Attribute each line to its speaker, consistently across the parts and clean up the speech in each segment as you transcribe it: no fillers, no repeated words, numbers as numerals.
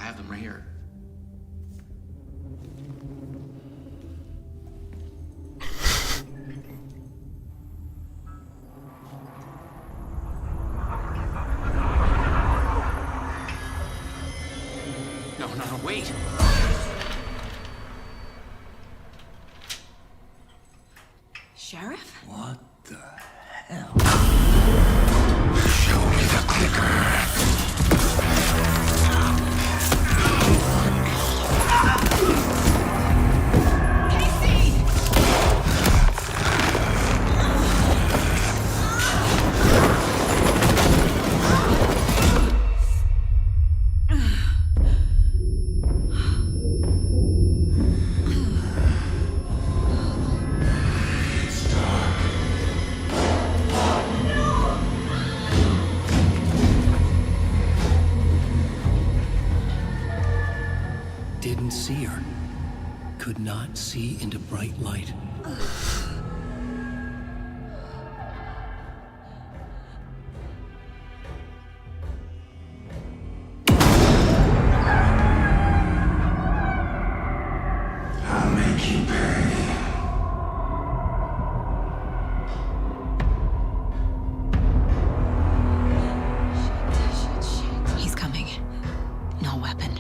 Speaker 1: I have them right here. No, wait!
Speaker 2: Sheriff?
Speaker 3: What the hell?
Speaker 4: Show me the clicker.
Speaker 3: Didn't see her. Could not see into bright light.
Speaker 4: I'll make you pay.
Speaker 2: Shit. He's coming. No weapon.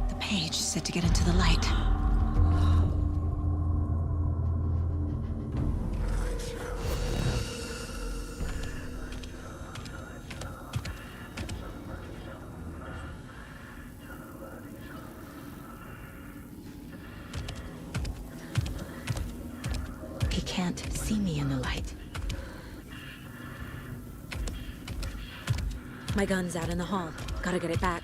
Speaker 2: The page said to get into the light. He can't see me in the light. My gun's out in the hall. Gotta get it back.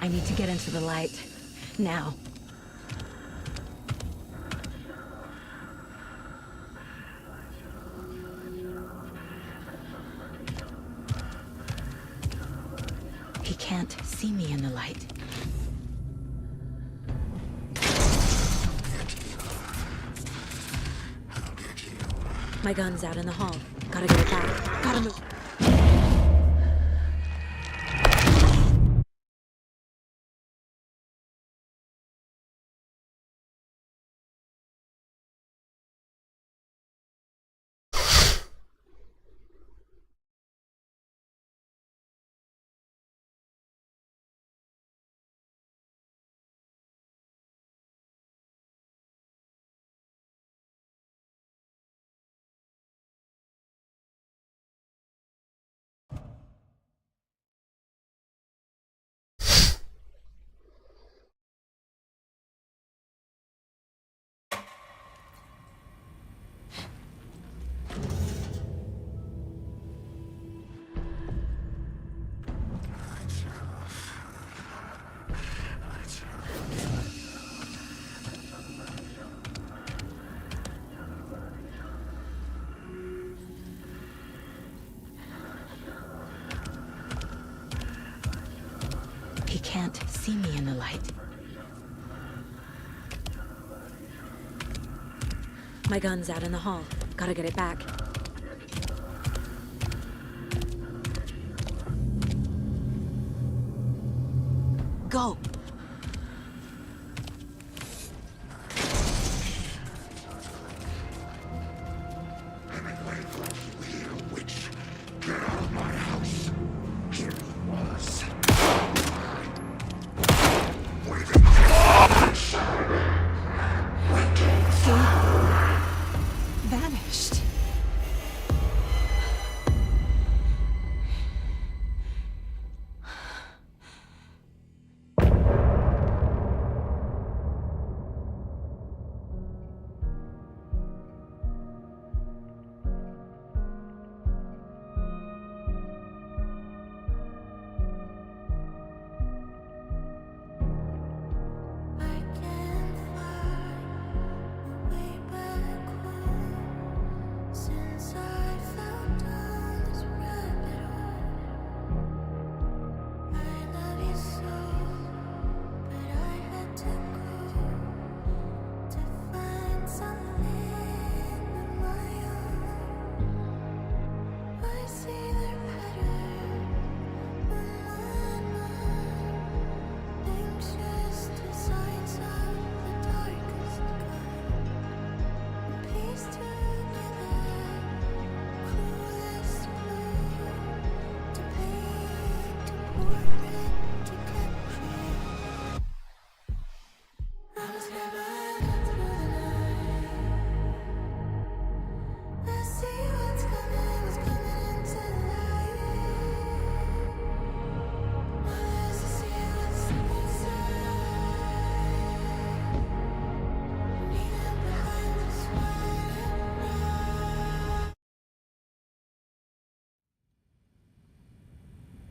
Speaker 2: I need to get into the light. Now. He can't see me in the light. My gun's out in the hall. Gotta get it back. Gotta move. He can't see me in the light. My gun's out in the hall. Gotta get it back. Go!
Speaker 4: Witch, get out of my house.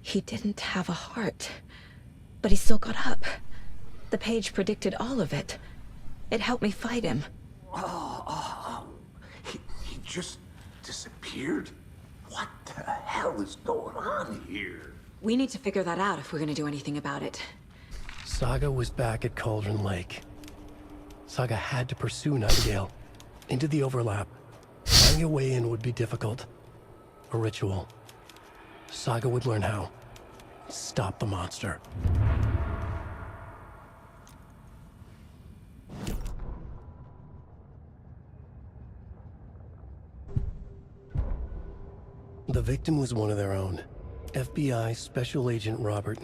Speaker 2: He didn't have a heart, but he still got up. The page predicted all of it. It helped me fight him.
Speaker 4: He just disappeared? What the hell is going on here?
Speaker 2: We need to figure that out if we're gonna do anything about it.
Speaker 3: Saga was back at Cauldron Lake. Saga had to pursue Nightingale into the overlap. Finding a way in would be difficult. A ritual. Saga would learn how. Stop the monster. The victim was one of their own. FBI Special Agent Robert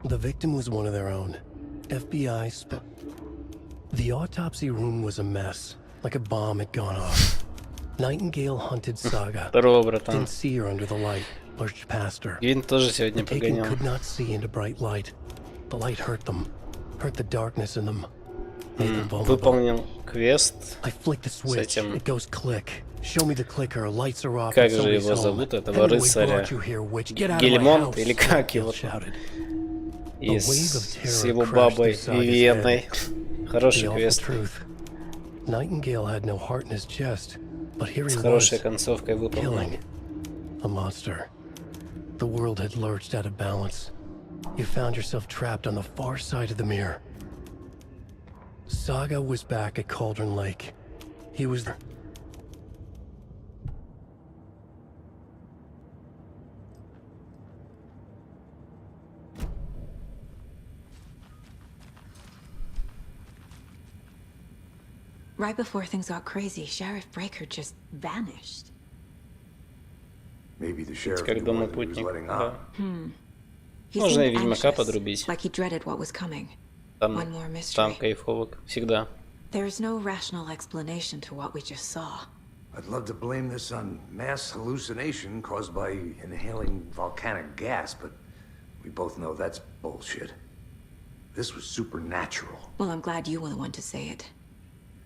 Speaker 3: The victim was one of their own. The autopsy room was a mess, like a bomb had gone off. Nightingale hunted Saga.
Speaker 5: Здорово, братан.
Speaker 3: Didn't see her under the light, lurched past her.
Speaker 5: Гвинт тоже сегодня
Speaker 3: Taken
Speaker 5: погонял.
Speaker 3: could not see into bright light. The light hurt them, hurt the darkness in them. Made them vulnerable.
Speaker 5: Выполнил квест.
Speaker 3: I flick the switch,
Speaker 5: этим-
Speaker 3: it goes click. Show me the clicker, lights are off.
Speaker 5: Как
Speaker 3: and
Speaker 5: же
Speaker 3: somebody's
Speaker 5: его
Speaker 3: home.
Speaker 5: зовут, этого
Speaker 3: Anyway,
Speaker 5: рыцаря?
Speaker 3: brought you here, witch. Get out of my
Speaker 5: Гельмонт
Speaker 3: house,
Speaker 5: или как его
Speaker 3: Nightingale
Speaker 5: там?
Speaker 3: shouted.
Speaker 5: И
Speaker 3: wave of
Speaker 5: с
Speaker 3: terror
Speaker 5: его
Speaker 3: crashed
Speaker 5: бабой
Speaker 3: through Saga's
Speaker 5: Вивьенной.
Speaker 3: The
Speaker 5: Хороший
Speaker 3: awful
Speaker 5: квест.
Speaker 3: truth. Nightingale had no heart in his chest, but here he
Speaker 5: С
Speaker 3: was,
Speaker 5: хорошей концовкой выполнен.
Speaker 3: killing a monster. The world had lurched out of balance. You found yourself trapped on the far side of the mirror. Saga was back at Cauldron Lake. He was
Speaker 2: Right before things got crazy, Sheriff Breaker just vanished.
Speaker 4: Maybe the sheriff
Speaker 5: Как
Speaker 4: knew what he was
Speaker 5: домопутник.
Speaker 4: letting
Speaker 5: Да.
Speaker 4: out.
Speaker 2: He
Speaker 5: Можно и
Speaker 2: seemed
Speaker 5: Ведьмака
Speaker 2: anxious,
Speaker 5: подрубить.
Speaker 2: like he dreaded what was coming.
Speaker 5: Там,
Speaker 2: One more mystery.
Speaker 5: там кайфово, всегда.
Speaker 2: There is no rational explanation to what we just saw.
Speaker 4: I'd love to blame this on mass hallucination caused by inhaling volcanic gas, but we both know that's bullshit. This was supernatural.
Speaker 2: Well, I'm glad you were the one to say it.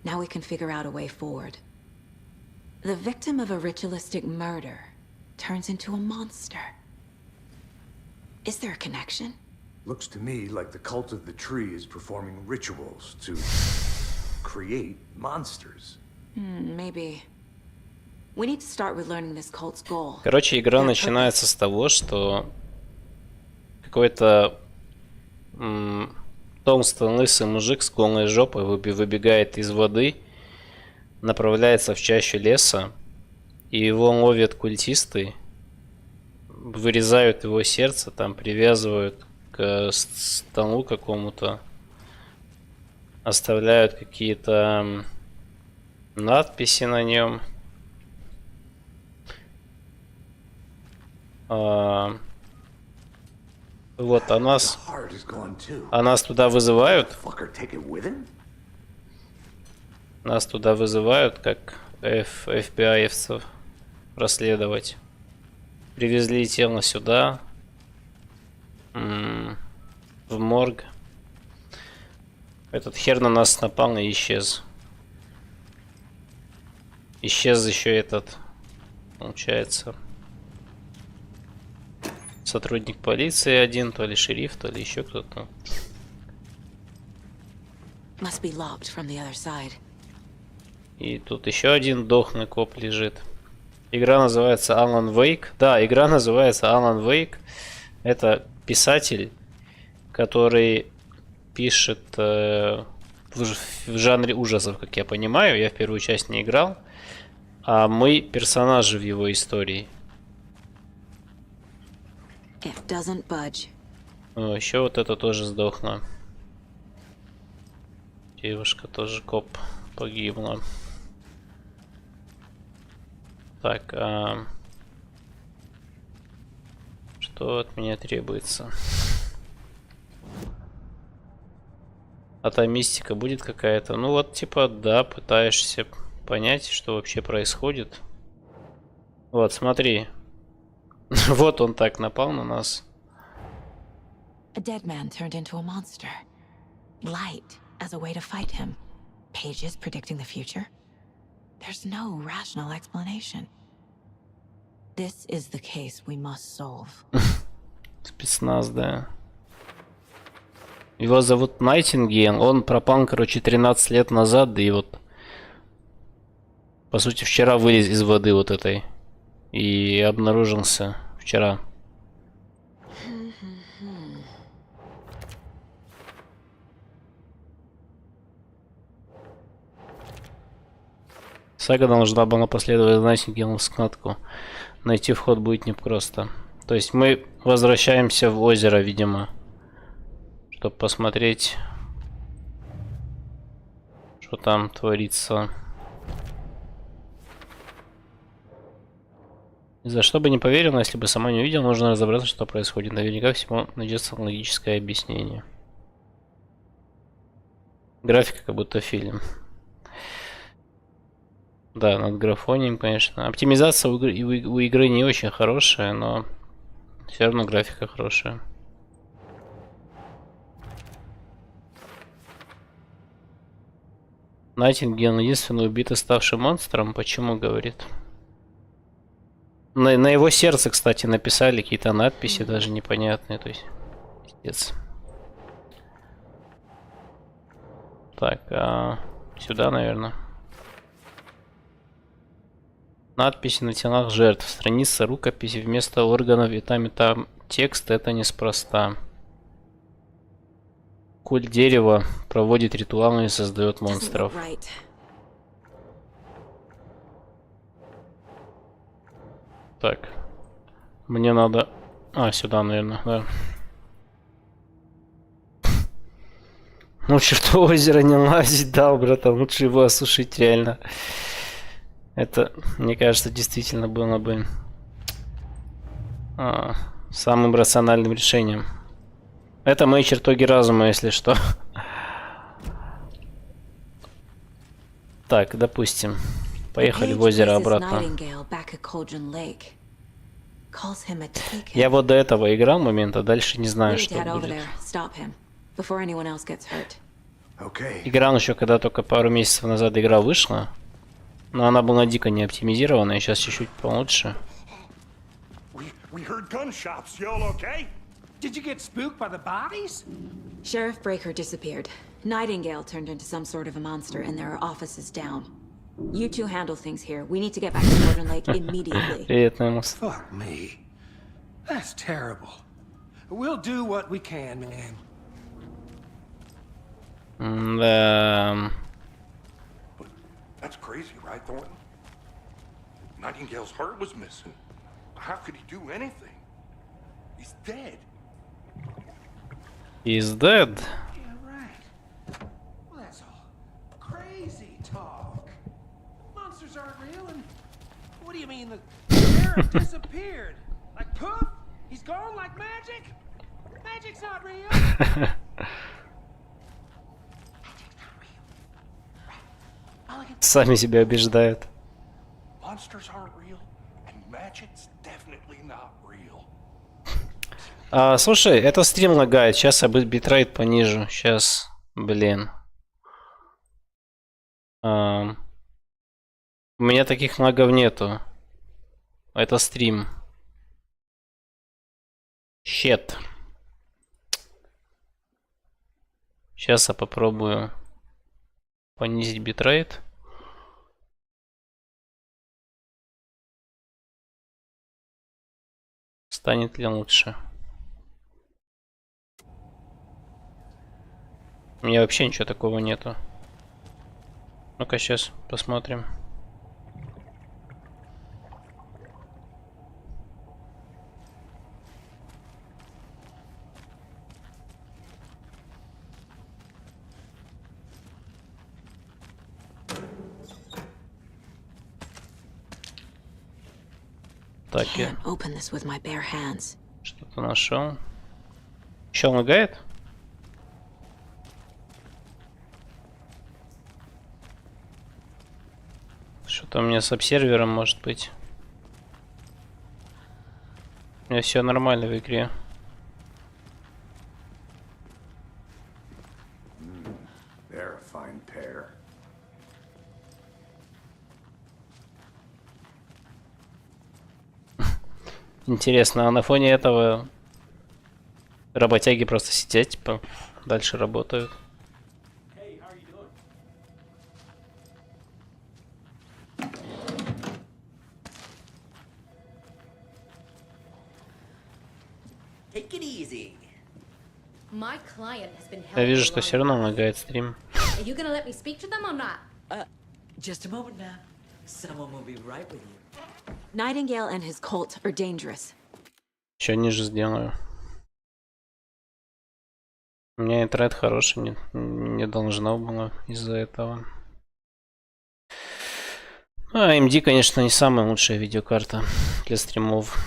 Speaker 2: Now we can figure out a way forward. The victim of a ritualistic murder turns into a monster. Is there a connection?
Speaker 4: Looks to me like the cult of the tree is performing rituals to create monsters.
Speaker 2: Maybe. We need to start with learning this cult's goal.
Speaker 5: Короче, игра
Speaker 2: Their
Speaker 5: начинается с того, что какой-то толстый лысый мужик с голой жопой выбегает из воды, направляется в чащу леса, и его ловят культисты, вырезают его сердце, там привязывают к столу какому-то, оставляют какие-то надписи на нем. Вот, а нас туда вызывают. Нас туда вызывают, как FBI-евцев, расследовать. Привезли тело сюда, в морг. Этот хер на нас напал и исчез. Исчез еще этот, получается, сотрудник полиции один, то ли шериф, то ли еще кто-то.
Speaker 2: Must be locked from the other side.
Speaker 5: И тут еще один дохлый коп лежит. Игра называется Alan Wake. Да, игра называется Alan Wake. Это писатель, который пишет в жанре ужасов, как я понимаю. Я в первую часть не играл. А мы персонажи в его истории.
Speaker 2: It doesn't budge.
Speaker 5: О, еще вот это тоже сдохло. Девушка тоже коп погибла. Так, что от меня требуется? А та мистика будет какая-то? Ну вот, типа, да, пытаешься понять, что вообще происходит. Вот, смотри. Вот он так напал на нас.
Speaker 2: A dead man turned into a monster. Light as a way to fight him. Pages predicting the future. There's no rational explanation. This is the case we must solve.
Speaker 5: Спецназ, да. Его зовут Найтингейл. Он пропал, короче, 13 лет назад, да и вот... По сути, вчера вылез из воды вот этой. И обнаружился вчера. Сага должна была последовать за Найтингейлом в складку. Найти вход будет непросто. То есть мы возвращаемся в озеро, видимо. Чтобы посмотреть, что там творится. За что бы не поверил, но если бы сама не увидел, нужно разобраться, что происходит. Наверняка всему найдется логическое объяснение. Графика как будто фильм. Да, над графонием, конечно. Оптимизация у игры не очень хорошая, но все равно графика хорошая. Найтингейл единственный убитый ставший монстром. Почему, говорит? На его сердце, кстати, написали какие-то надписи, даже непонятные. То есть, пиздец. Так, сюда, наверное. Надписи на телах жертв. Страница рукописи вместо органов и там текст. Это неспроста. Культ дерева проводит ритуалы и создает монстров. Так. Мне надо... сюда, наверное, да. Лучше в то озеро не лазить, да, братан. Лучше его осушить, реально. Это, мне кажется, действительно было бы самым рациональным решением. Это мои чертоги разума, если что. Так, допустим. Поехали в озеро обратно. Я вот до этого играл момента, дальше не знаю, что будет. Играл еще, когда только пару месяцев назад игра вышла. Но она была дико не оптимизирована, и сейчас чуть-чуть получше.
Speaker 1: Did you get spooked by the bodies?
Speaker 2: Sheriff Breaker disappeared. Nightingale turned into some sort of a monster, and there are offices down. You two handle things here. We need to get back to Northern Lake immediately.
Speaker 1: Fuck me. That's terrible. We'll do what we can, man.
Speaker 6: But that's crazy, right, Thornton? Nightingale's heart was missing. How could he do anything? He's dead.
Speaker 5: He's dead.
Speaker 1: Yeah, right. Well, that's all crazy talk. Monsters aren't real, and what do you mean the sheriff disappeared? Like poof? He's gone like magic? Magic's not real. Magic's not real. Right.
Speaker 5: Сами себя убеждают.
Speaker 6: Monsters aren't real, and magic's definitely not real.
Speaker 5: Слушай, это стрим лагает. Сейчас я битрейт понижу. Сейчас, блин. У меня таких лагов нету. Это стрим. Щет. Сейчас я попробую понизить битрейт. Станет ли лучше? У меня вообще ничего такого нету. Ну-ка, сейчас посмотрим. Так, я
Speaker 2: Can't open this with my bare hands.
Speaker 5: что-то нашел. Еще лагает? Что-то у меня с обсервером может быть. У меня все нормально в игре.
Speaker 4: They're a fine pair.
Speaker 5: Интересно, а на фоне этого работяги просто сидят, типа, дальше работают.
Speaker 7: Take it easy.
Speaker 8: My client has been
Speaker 5: Я
Speaker 8: held
Speaker 5: вижу,
Speaker 8: for
Speaker 5: что
Speaker 8: a
Speaker 5: все
Speaker 8: long
Speaker 5: равно
Speaker 8: time.
Speaker 5: лагает стрим.
Speaker 8: Are you gonna let me speak to them or not?
Speaker 7: Just a moment, ma'am. Someone will be right with you.
Speaker 2: Nightingale and his cult are dangerous.
Speaker 5: Еще ниже сделаю. У меня интернет хороший, не должно было из-за этого. А, AMD, конечно, не самая лучшая видеокарта для стримов.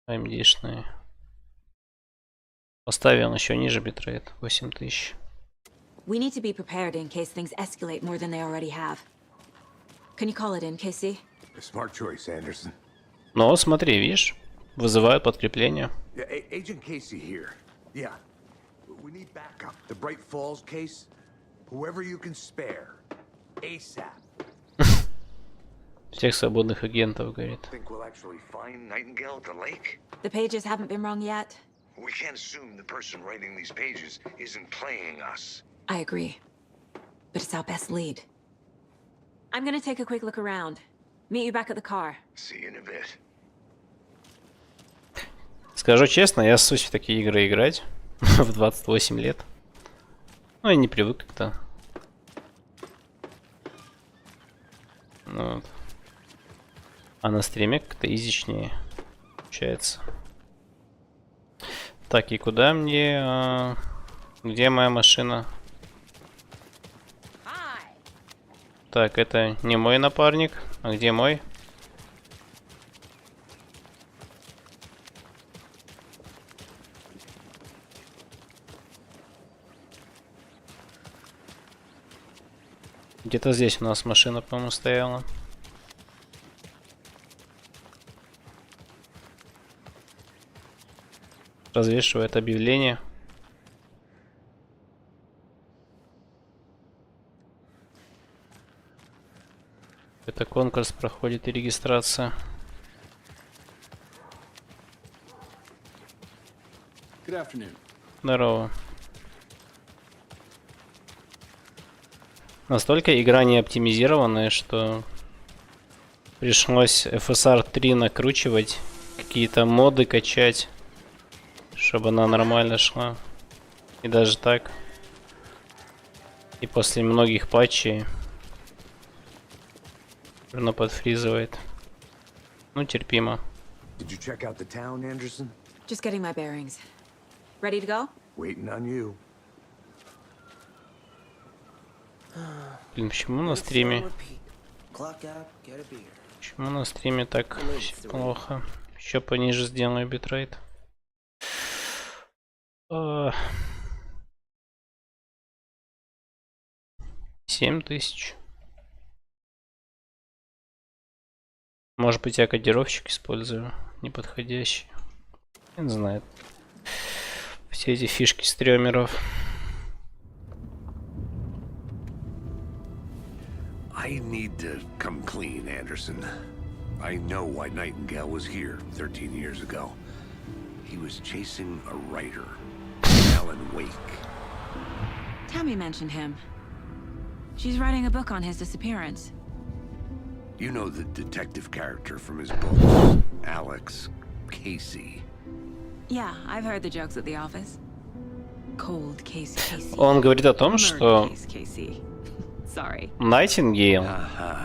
Speaker 5: AMD-шные. Поставил еще ниже битрейт, 8000.
Speaker 2: We need to be prepared in case things escalate more than they already have. Can you call it in, Casey?
Speaker 4: A smart choice, Anderson.
Speaker 5: Но смотри, видишь, вызывают подкрепление.
Speaker 4: Yeah, Agent Casey here. Yeah. We need backup. The Bright Falls case. Whoever you can spare. ASAP.
Speaker 5: Всех свободных агентов, говорит.
Speaker 4: Think we'll actually find Nightingale at the lake?
Speaker 2: The pages haven't been wrong yet.
Speaker 4: We can't assume the person writing these pages isn't playing us.
Speaker 2: I agree. But it's our best lead. I'm gonna take a quick look around. Meet you back at the car.
Speaker 4: See you in a bit.
Speaker 5: Скажу честно, я ссусь в такие игры играть в 28 лет. Ну, я не привык как-то. Вот. А на стриме как-то изичнее получается. Так, и куда мне... Где моя машина? Так, это не мой напарник. А где мой? Где-то здесь у нас машина, по-моему, стояла. Развешивает объявление. Это конкурс проходит и регистрация. Здорово. Настолько игра не оптимизированная, что пришлось FSR 3 накручивать, какие-то моды качать, чтобы она нормально шла. И даже так. И после многих патчей она подфризывает. Ну, терпимо.
Speaker 4: Did you check out the town, Anderson?
Speaker 2: Just getting my bearings. Ready to go?
Speaker 4: Waiting on you.
Speaker 5: Блин, почему на стриме?
Speaker 7: Clock out, get a beer.
Speaker 5: Почему на стриме так все плохо? Еще пониже сделаю битрейт. 7000. Может быть, я кодировщик использую неподходящий. Я не знаю. Все эти фишки стримеров.
Speaker 4: I need to come clean, Anderson. I know why Nightingale was here 13 years ago. He was chasing a writer, Alan Wake.
Speaker 2: Tammy mentioned him. She's writing a book on his disappearance.
Speaker 4: You know the detective character from his books, Alex Casey.
Speaker 2: Yeah, I've heard the jokes at the office. Cold case Casey.
Speaker 5: Он говорит о том, что
Speaker 2: Murder case Casey. Sorry.
Speaker 5: Найтингейл,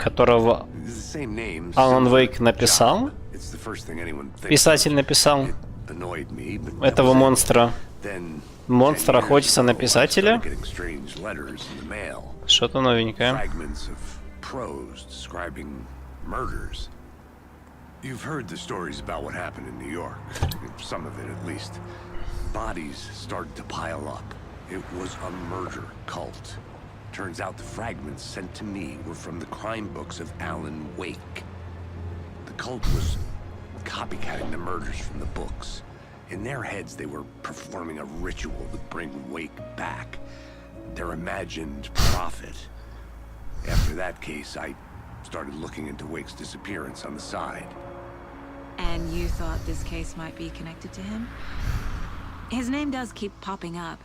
Speaker 5: которого
Speaker 4: The same name.
Speaker 5: Алан
Speaker 4: similar
Speaker 5: Вейк написал,
Speaker 4: job. It's the first thing anyone thinks
Speaker 5: писатель
Speaker 4: of.
Speaker 5: написал
Speaker 4: It annoyed me, but that
Speaker 5: этого
Speaker 4: was it.
Speaker 5: монстра.
Speaker 4: Then,
Speaker 5: Монстр
Speaker 4: 10 years
Speaker 5: охотится на
Speaker 4: ago, I
Speaker 5: писателя.
Speaker 4: started getting strange letters in the mail.
Speaker 5: Что-то новенькое.
Speaker 4: Fragments of prose describing
Speaker 9: Murders. You've heard the stories about what happened in New York. Some of it, at least. Bodies started to pile up. It was a murder cult. Turns out the fragments sent to me were from the crime books of Alan Wake. The cult was copycatting the murders from the books. In their heads, they were performing a ritual to bring Wake back. Their imagined prophet. After that case, I started looking into Wake's disappearance on the side.
Speaker 2: And you thought this case might be connected to him? His name does keep popping up.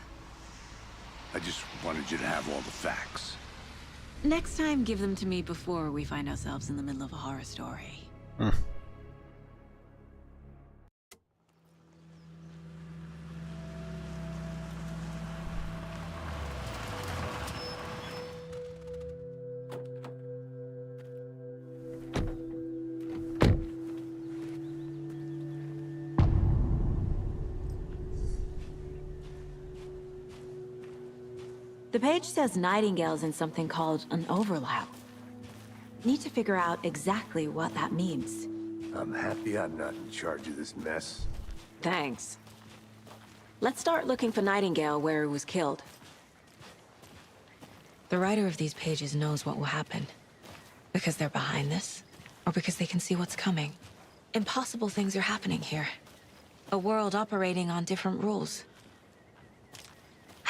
Speaker 9: I just wanted you to have all the facts.
Speaker 2: Next time, give them to me before we find ourselves in the middle of a horror story. The page says Nightingale's in something called an overlap. Need to figure out exactly what that means.
Speaker 4: I'm happy I'm not in charge of this mess.
Speaker 2: Thanks. Let's start looking for Nightingale where he was killed. The writer of these pages knows what will happen. Because they're behind this, or because they can see what's coming. Impossible things are happening here. A world operating on different rules.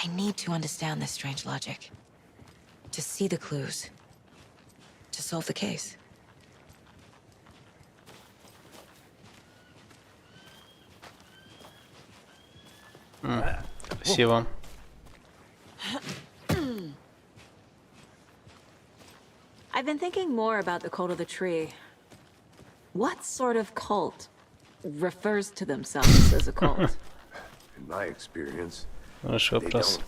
Speaker 2: I need to understand this strange logic. To see the clues. To solve the case.
Speaker 5: Спасибо.
Speaker 2: I've been thinking more about the cult of the tree. What sort of cult refers to themselves as a cult?
Speaker 4: In my experience,
Speaker 5: Хороший
Speaker 4: they
Speaker 5: вопрос.
Speaker 4: don't.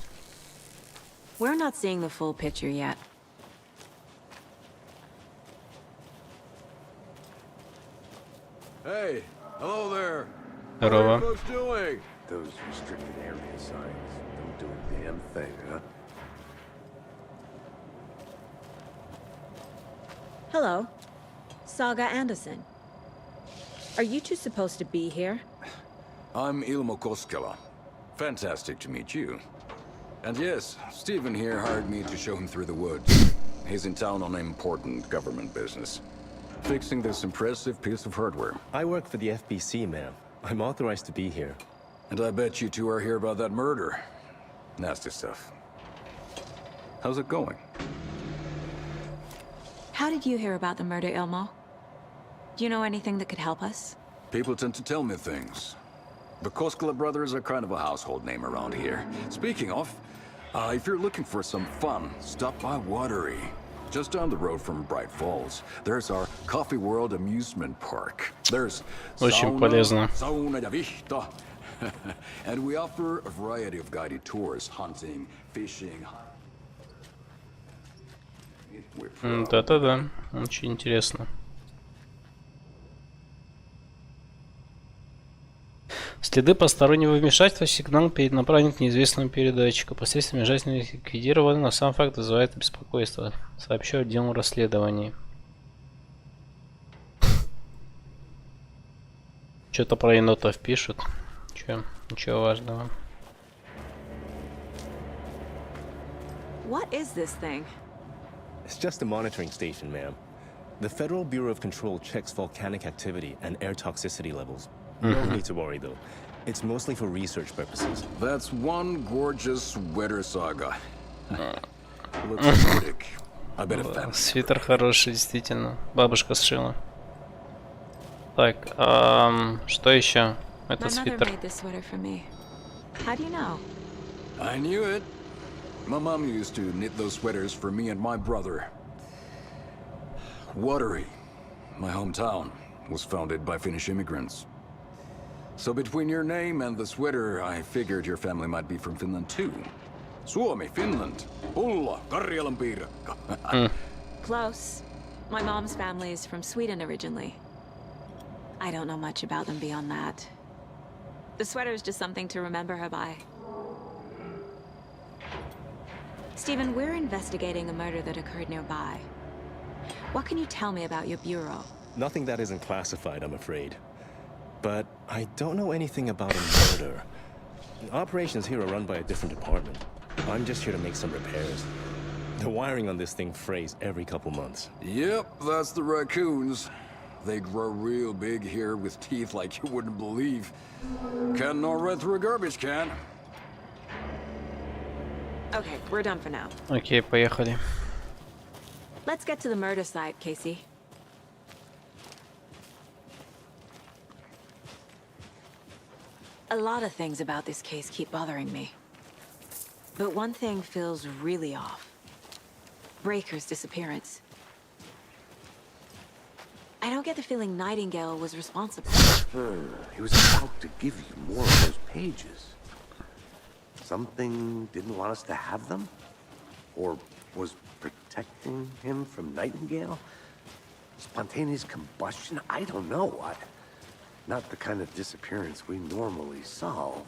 Speaker 2: We're not seeing the full picture yet.
Speaker 10: Hey, hello there.
Speaker 5: Здорово.
Speaker 10: What are you folks doing?
Speaker 4: Those restricted area signs don't do a damn thing, huh?
Speaker 2: Hello. Saga Anderson. Are you two supposed to be here?
Speaker 10: I'm Ilmo Koskela. Fantastic to meet you. And yes, Stephen here hired me to show him through the woods. He's in town on important government business. Fixing this impressive piece of hardware.
Speaker 11: I work for the FBC, ma'am. I'm authorized to be here.
Speaker 10: And I bet you two are here about that murder. Nasty stuff. How's it going?
Speaker 2: How did you hear about the murder, Ilmo? Do you know anything that could help us?
Speaker 10: People tend to tell me things. The Koskela brothers are kind of a household name around here. Speaking of, if you're looking for some fun, stop by Watery. Just down the road from Bright Falls, there's our Coffee World amusement park. There's
Speaker 5: Очень полезно.
Speaker 10: sauna ja vihta. And we offer a variety of guided tours, hunting, fishing.
Speaker 5: Да-да-да, очень интересно. Следы постороннего вмешательства сигнал перенаправлен к неизвестному передатчику. Посредством вмешательства ликвидированы, но сам факт вызывает беспокойство. Сообщу отделу расследований. Что-то про енотов пишут. Ничего важного.
Speaker 2: What is this thing?
Speaker 11: It's just a monitoring station, ma'am. The Federal Bureau of Control checks volcanic activity and air toxicity levels. No need to worry, though. It's mostly for research purposes.
Speaker 10: That's one gorgeous sweater, Saga. Looks aesthetic. I bet a family.
Speaker 5: Свитер хороший, действительно. Бабушка сшила. Так, что еще? Это
Speaker 2: My mother
Speaker 5: свитер.
Speaker 2: made this sweater for me. How do you know?
Speaker 10: I knew it. My mom used to knit those sweaters for me and my brother. Watery, my hometown, was founded by Finnish immigrants. So between your name and the sweater, I figured your family might be from Finland too. Suomi, Finland. Pulla, Karjalan piirakka.
Speaker 2: Close. My mom's family is from Sweden originally. I don't know much about them beyond that. The sweater is just something to remember her by. Stephen, we're investigating a murder that occurred nearby. What can you tell me about your bureau?
Speaker 11: Nothing that isn't classified, I'm afraid. But I don't know anything about a murder. Operations here are run by a different department. I'm just here to make some repairs. The wiring on this thing frays every couple months.
Speaker 10: Yep, that's the raccoons. They grow real big here with teeth like you wouldn't believe. Can't know right through a garbage can.
Speaker 2: Okay, we're done for now.
Speaker 5: Окей, поехали.
Speaker 2: Let's get to the murder site, Casey. A lot of things about this case keep bothering me. But one thing feels really off. Breaker's disappearance. I don't get the feeling Nightingale was responsible.
Speaker 4: He was about to give you more of those pages. Something didn't want us to have them? Or was protecting him from Nightingale? Spontaneous combustion? I don't know. Not the kind of disappearance we normally solve.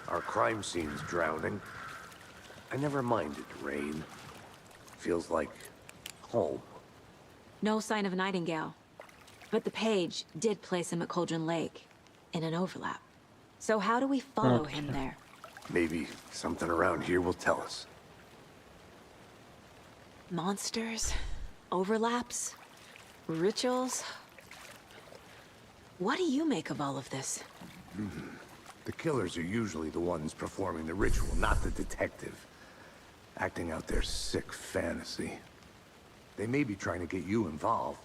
Speaker 4: Our crime scene's drowning. I never minded rain. Feels like home.
Speaker 2: No sign of Nightingale. But the page did place him at Cauldron Lake, in an overlap. So how do we follow him there?
Speaker 4: Maybe something around here will tell us.
Speaker 2: Monsters? Overlaps? Rituals? What do you make of all of this?
Speaker 4: The killers are usually the ones performing the ritual, not the detective. Acting out their sick fantasy. They may be trying to get you involved,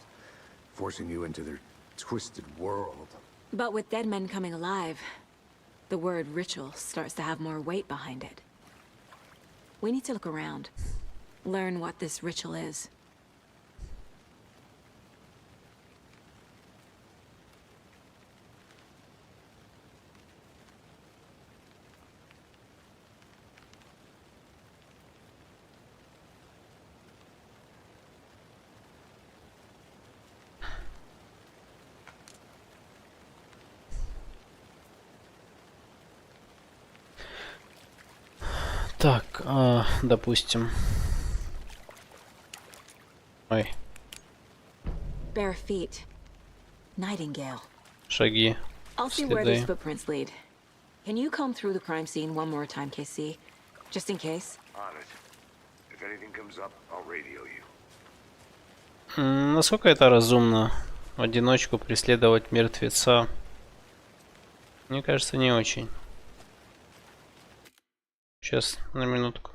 Speaker 4: forcing you into their twisted world.
Speaker 2: But with dead men coming alive, the word ritual starts to have more weight behind it. We need to look around, learn what this ritual is.
Speaker 5: Так, допустим. Ой,
Speaker 2: Bare feet. Nightingale.
Speaker 5: шаги.
Speaker 2: I'll see where these
Speaker 5: Следы.
Speaker 2: footprints lead. Can you comb through the crime scene one more time, KC? Just in case?
Speaker 4: On it. If anything comes up, I'll radio you.
Speaker 5: Насколько это разумно? В одиночку преследовать мертвеца? Мне кажется, не очень. Сейчас, на минутку.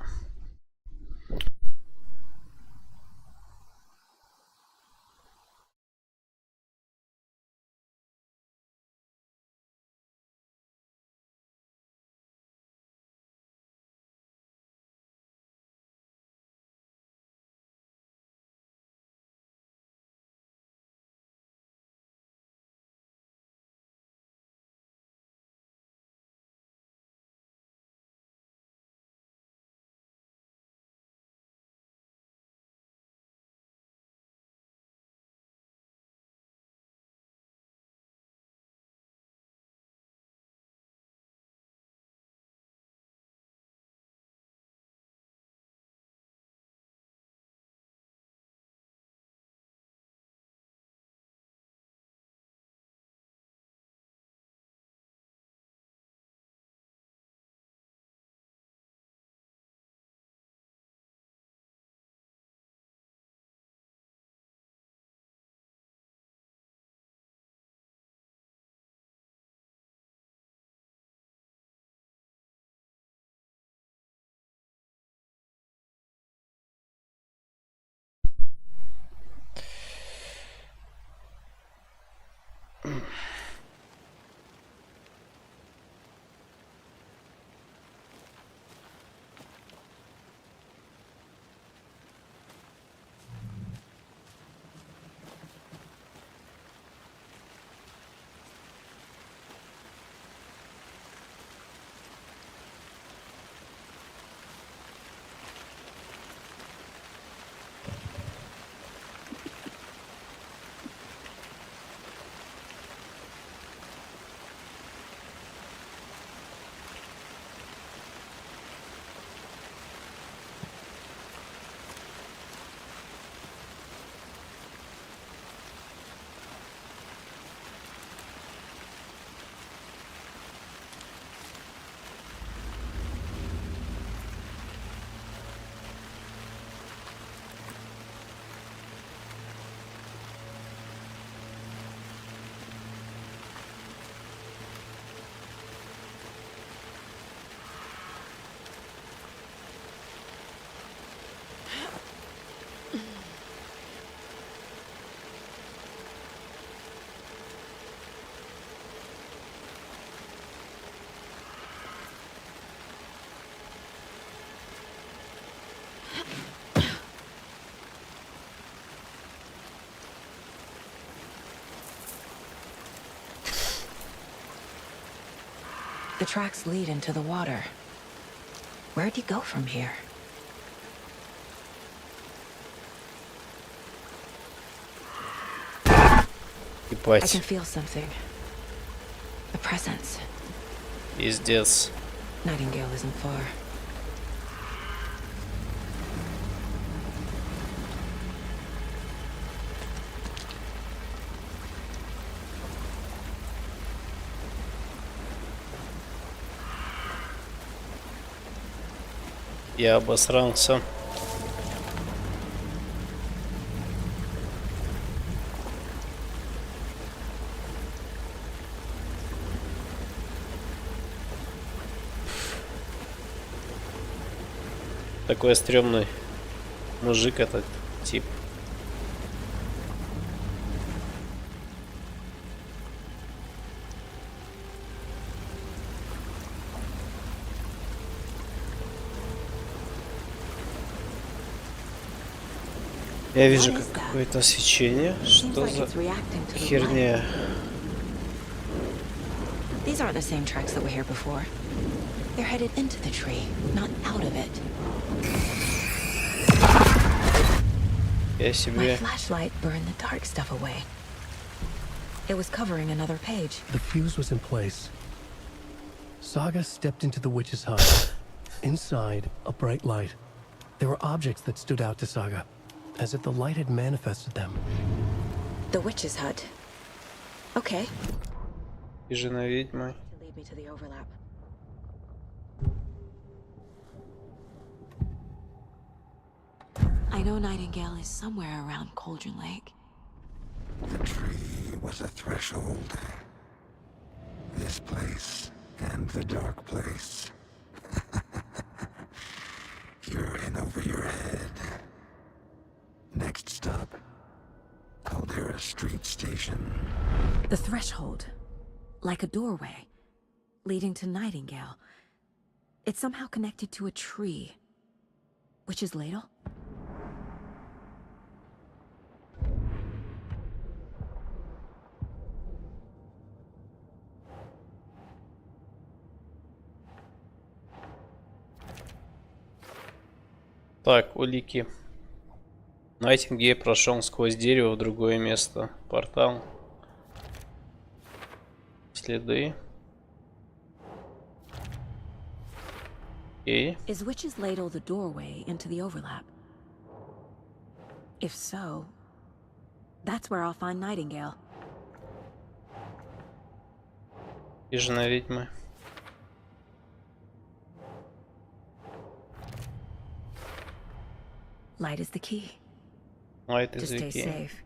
Speaker 2: The tracks lead into the water. Where'd he go from here? I
Speaker 5: Ебать.
Speaker 2: can feel something. A presence.
Speaker 5: Пиздец.
Speaker 2: Nightingale isn't far.
Speaker 5: Я обосрался. Такой стрёмный мужик этот тип. Я вижу какое-то свечение. Что за херня?
Speaker 2: These aren't the same tracks that were here before. They're headed into the tree, not out of it.
Speaker 5: Я
Speaker 2: My
Speaker 5: себе...
Speaker 2: flashlight burned the dark stuff away. It was covering another page.
Speaker 3: The fuse was in place. Saga stepped into the witch's hut. Inside, a bright light. There were objects that stood out to Saga, as if the light had manifested them.
Speaker 2: The witch's hut. Okay.
Speaker 5: Жена ведьма.
Speaker 2: To lead me to the overlap. I know Nightingale is somewhere around Cauldron Lake.
Speaker 4: The tree was a threshold. This place and the dark place. You're in over your head. Next stop, Caldera Street Station.
Speaker 2: The threshold. Like a doorway. Leading to Nightingale. It's somehow connected to a tree. Witch's ladle?
Speaker 5: Так, улики. Найтингейл прошел сквозь дерево в другое место. Портал. Следы. Окей.
Speaker 2: Is Witch's ladle the doorway into the overlap? If so, that's where I'll find Nightingale.
Speaker 5: И жена ведьмы.
Speaker 2: Light is the key.
Speaker 5: Light
Speaker 2: To
Speaker 5: is the
Speaker 2: stay
Speaker 5: key.
Speaker 2: safe.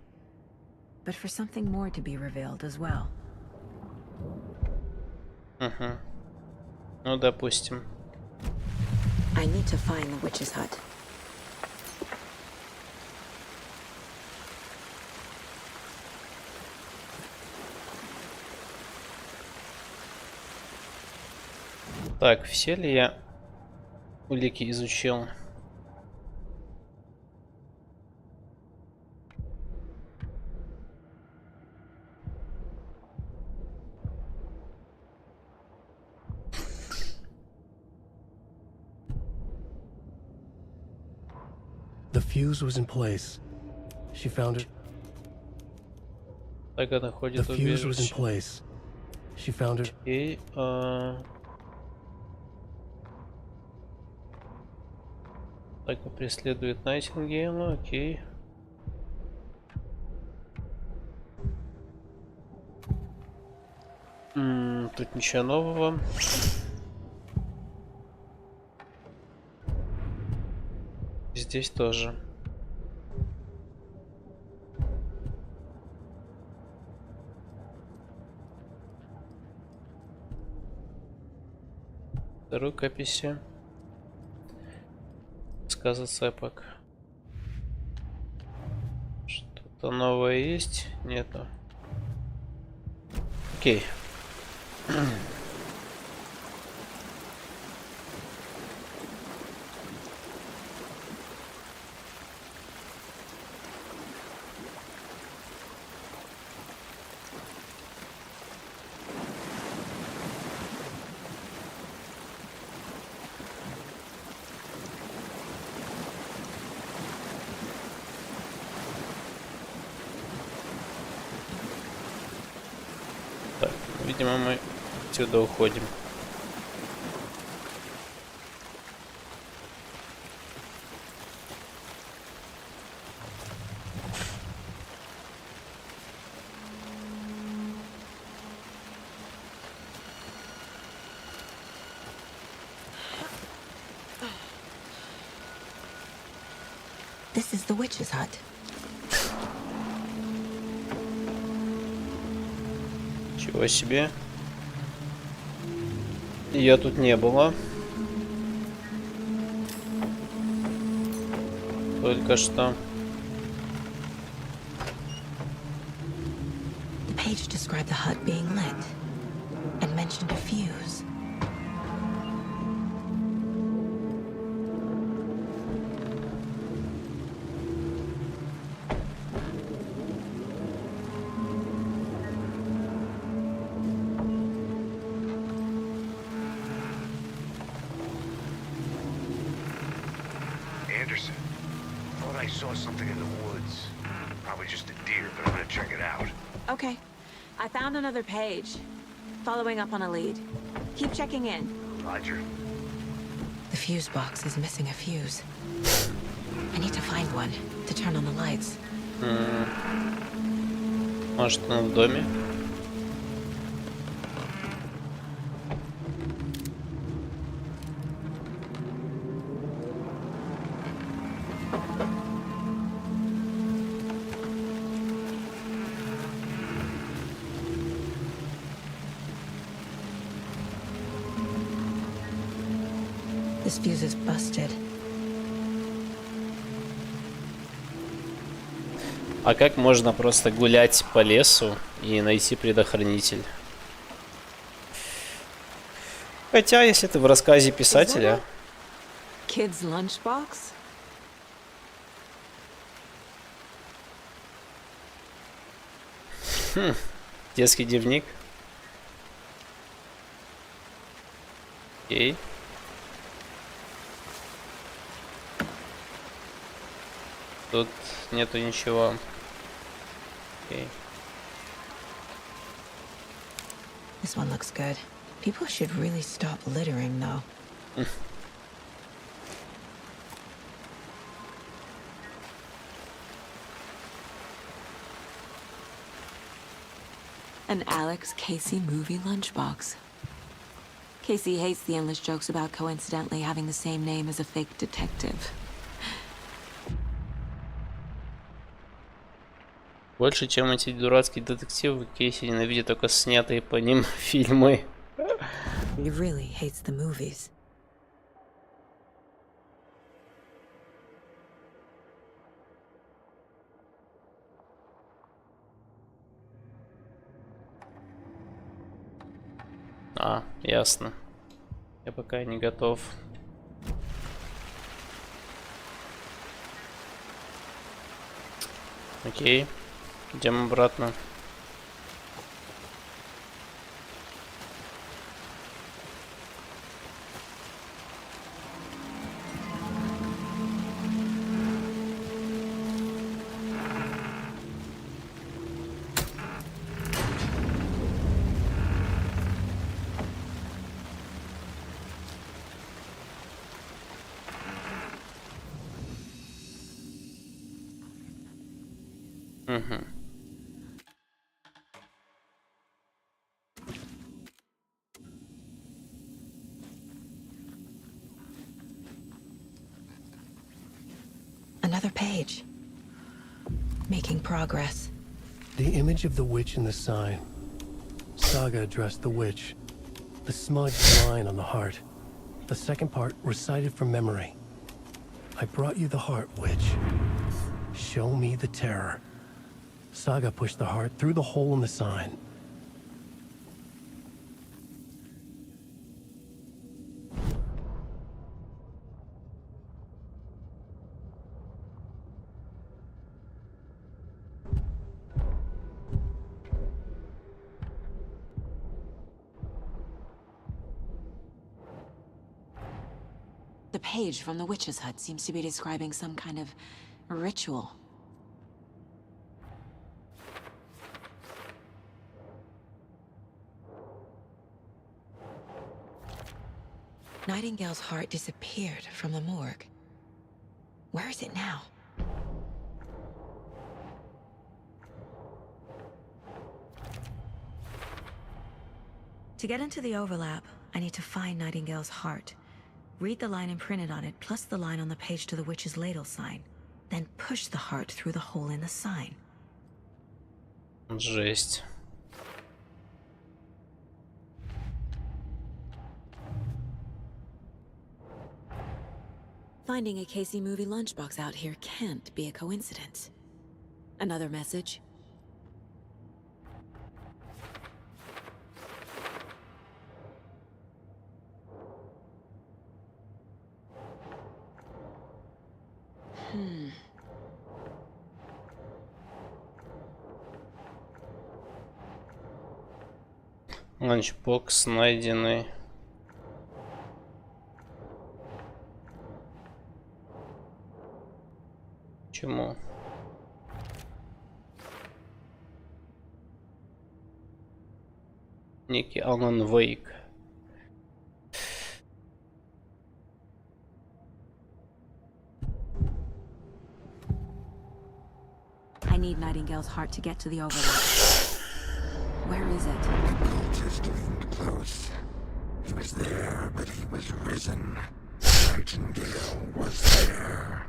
Speaker 2: But for something more to be revealed as well.
Speaker 5: Угу. Ну, допустим.
Speaker 2: I need to find the witch's hut.
Speaker 5: Так, все ли я улики изучил?
Speaker 3: The fuse was in place. She found it.
Speaker 5: Так,
Speaker 3: The
Speaker 5: находит
Speaker 3: fuse was in
Speaker 5: убежище.
Speaker 3: place. She found it.
Speaker 5: Окей. Так, преследует Найтингейла. Окей. Тут ничего нового. Здесь тоже. Рукописи. Сказы цепок. Что-то новое есть? Нету. Окей. Видимо, мы отсюда уходим.
Speaker 2: This is the witch's hut.
Speaker 5: Чего себе. Я тут не было. Только что.
Speaker 2: The page described the hut being lit and mentioned a fuse.
Speaker 4: Anderson, thought I saw something in the woods. Probably just a deer, but I'm gonna check it out.
Speaker 2: Okay. I found another page. Following up on a lead. Keep checking in.
Speaker 4: Roger.
Speaker 2: The fuse box is missing a fuse. I need to find one to turn on the lights.
Speaker 5: Может, он в доме?
Speaker 2: This fuse is busted.
Speaker 5: А как можно просто гулять по лесу и найти предохранитель? Хотя, если ты в рассказе писателя...
Speaker 2: Kid's lunchbox?
Speaker 5: Детский дневник. Окей. Тут нету ничего. Окей.
Speaker 2: This one looks good. People should really stop littering, though. An Alex Casey movie lunchbox. Casey hates the endless jokes about coincidentally having the same name as a fake detective.
Speaker 5: Больше, чем эти дурацкие детективы, Кейси ненавидит только снятые по ним фильмы.
Speaker 2: He really hates the movies.
Speaker 5: А, ясно. Я пока не готов. Окей. Идем обратно. Угу.
Speaker 2: Another page. Making progress.
Speaker 3: The image of the witch in the sign. Saga addressed the witch. The smudged line on the heart. The second part recited from memory. I brought you the heart, witch. Show me the terror. Saga pushed the heart through the hole in the sign.
Speaker 2: The page from the witch's hut seems to be describing some kind of ritual. Nightingale's heart disappeared from the morgue. Where is it now? To get into the overlap, I need to find Nightingale's heart. Read the line imprinted on it, plus the line on the page to the witch's ladle sign. Then push the heart through the hole in the sign.
Speaker 5: Жесть.
Speaker 2: Finding a Casey movie lunchbox out here can't be a coincidence. Another message.
Speaker 5: Ланчбокс найденный. Чему? Некий Алан Вейк.
Speaker 2: I need Nightingale's heart to get to the overlap. Where is it?
Speaker 12: Cultist loomed close. He was there, but he was risen. Nightingale was there.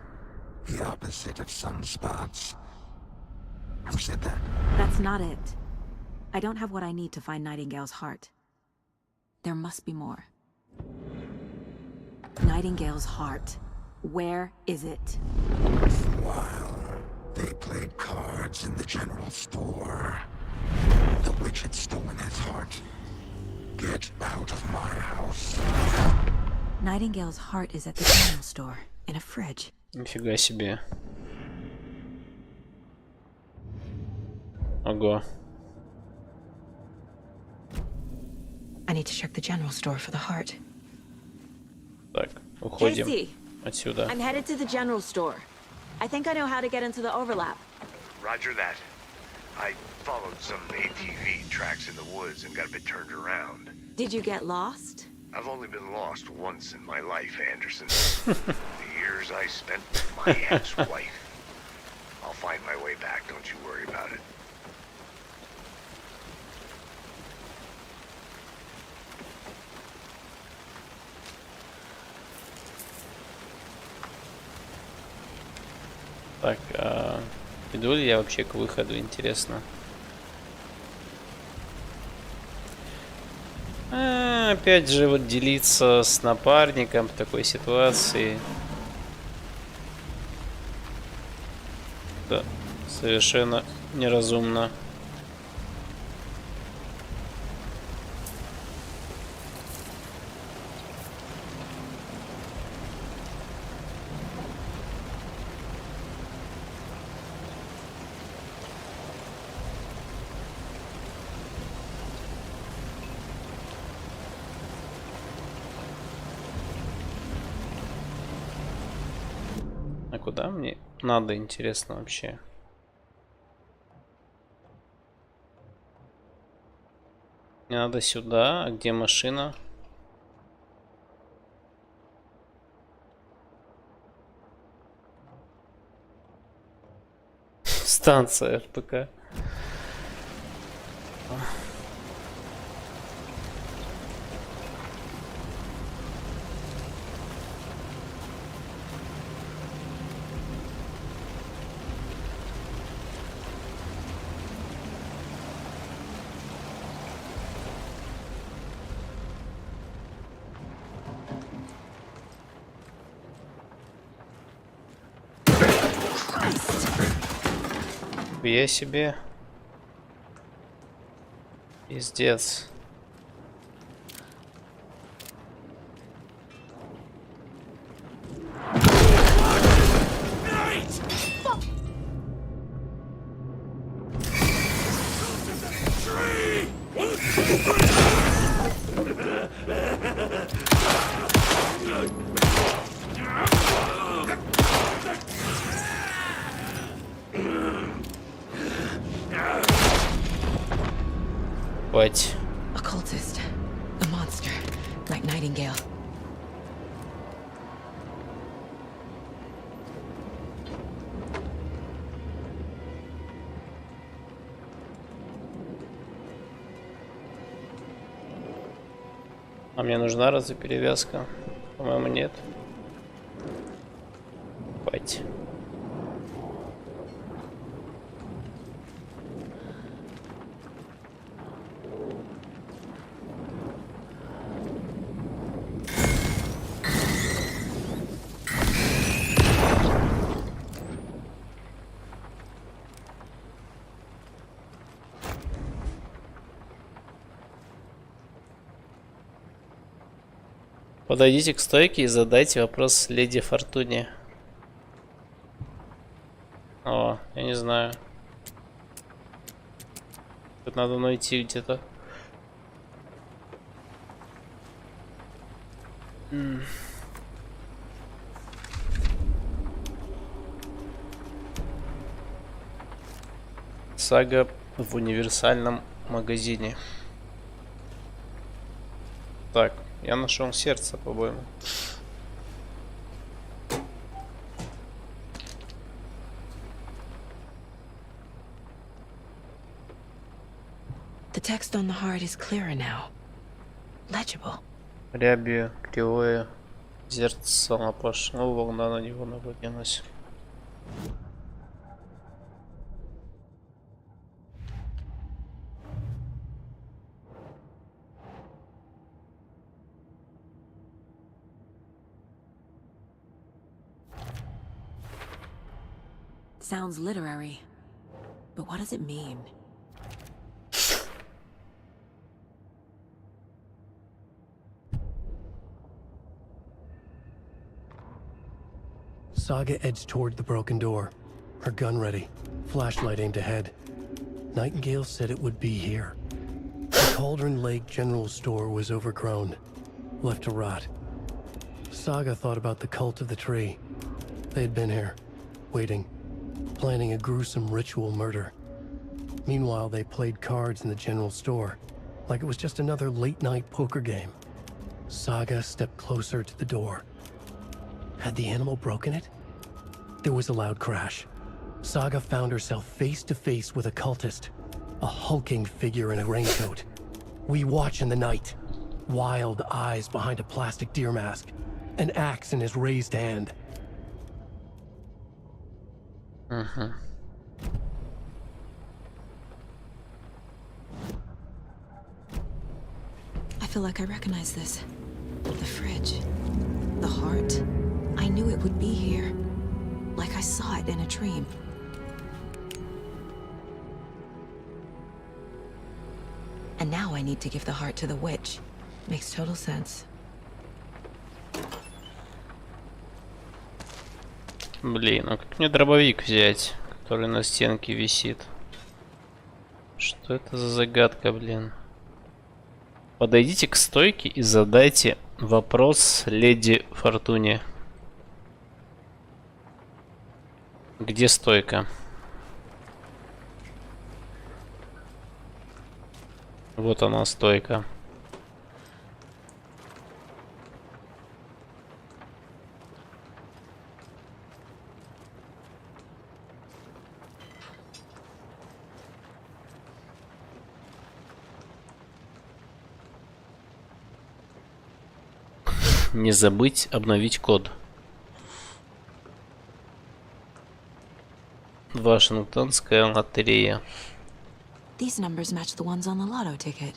Speaker 12: The opposite of sunspots. Who said that?
Speaker 2: That's not it. I don't have what I need to find Nightingale's heart. There must be more. Nightingale's heart. Where is it?
Speaker 12: For a while, they played cards in the general store. The witch had stolen his heart. Get out of my house.
Speaker 2: Nightingale's heart is at the general store, in a fridge.
Speaker 5: Нифига себе. Ого.
Speaker 2: I need to check the general store for the heart.
Speaker 5: Так, уходим
Speaker 2: Casey,
Speaker 5: отсюда.
Speaker 2: I'm headed to the general store. I think I know how to get into the overlap.
Speaker 4: Roger that. I followed some ATV tracks in the woods and got a bit turned around.
Speaker 2: Did you get lost?
Speaker 4: I've only been lost once in my life, Anderson. The years I spent with my ex-wife. I'll find my way back, don't you worry about it.
Speaker 5: Так, иду ли я вообще к выходу, интересно. Опять же вот делиться с напарником в такой ситуации. Да, совершенно неразумно. А куда мне надо, интересно, вообще? Мне надо сюда, а где машина? Станция РПК. Я себе пиздец.
Speaker 2: A cultist. A monster. Like Nightingale.
Speaker 5: А мне нужна разве перевязка? По-моему, нет. Хватит. Подойдите к стойке и задайте вопрос леди Фортуне. О, я не знаю. Тут надо найти где-то. Сага в универсальном магазине. Так, я нашел сердце, по-моему.
Speaker 2: The text on the heart is clearer now. Legible.
Speaker 5: Рябью кривое зеркало пошло, волна на него навалилась.
Speaker 2: Sounds literary. But what does it mean?
Speaker 3: Saga edged toward the broken door, her gun ready, flashlight aimed ahead. Nightingale said it would be here. The Cauldron Lake General Store was overgrown, left to rot. Saga thought about the cult of the tree. They had been here, waiting, planning a gruesome ritual murder. Meanwhile, they played cards in the general store, like it was just another late-night poker game. Saga stepped closer to the door. Had the animal broken it? There was a loud crash. Saga found herself face to face with a cultist, a hulking figure in a raincoat. We watch in the night. Wild eyes behind a plastic deer mask, an axe in his raised hand.
Speaker 5: I
Speaker 2: feel like I recognize this. The fridge. The heart. I knew it would be here. Like I saw it in a dream. And now I need to give the heart to the witch. Makes total sense.
Speaker 5: Блин, а как мне дробовик взять, который на стенке висит? Что это за загадка, блин? Подойдите к стойке и задайте вопрос леди Фортуне. Где стойка? Вот она, стойка. Не забыть обновить код. Вашингтонская лотерея.
Speaker 2: These numbers match the ones on the lotto ticket.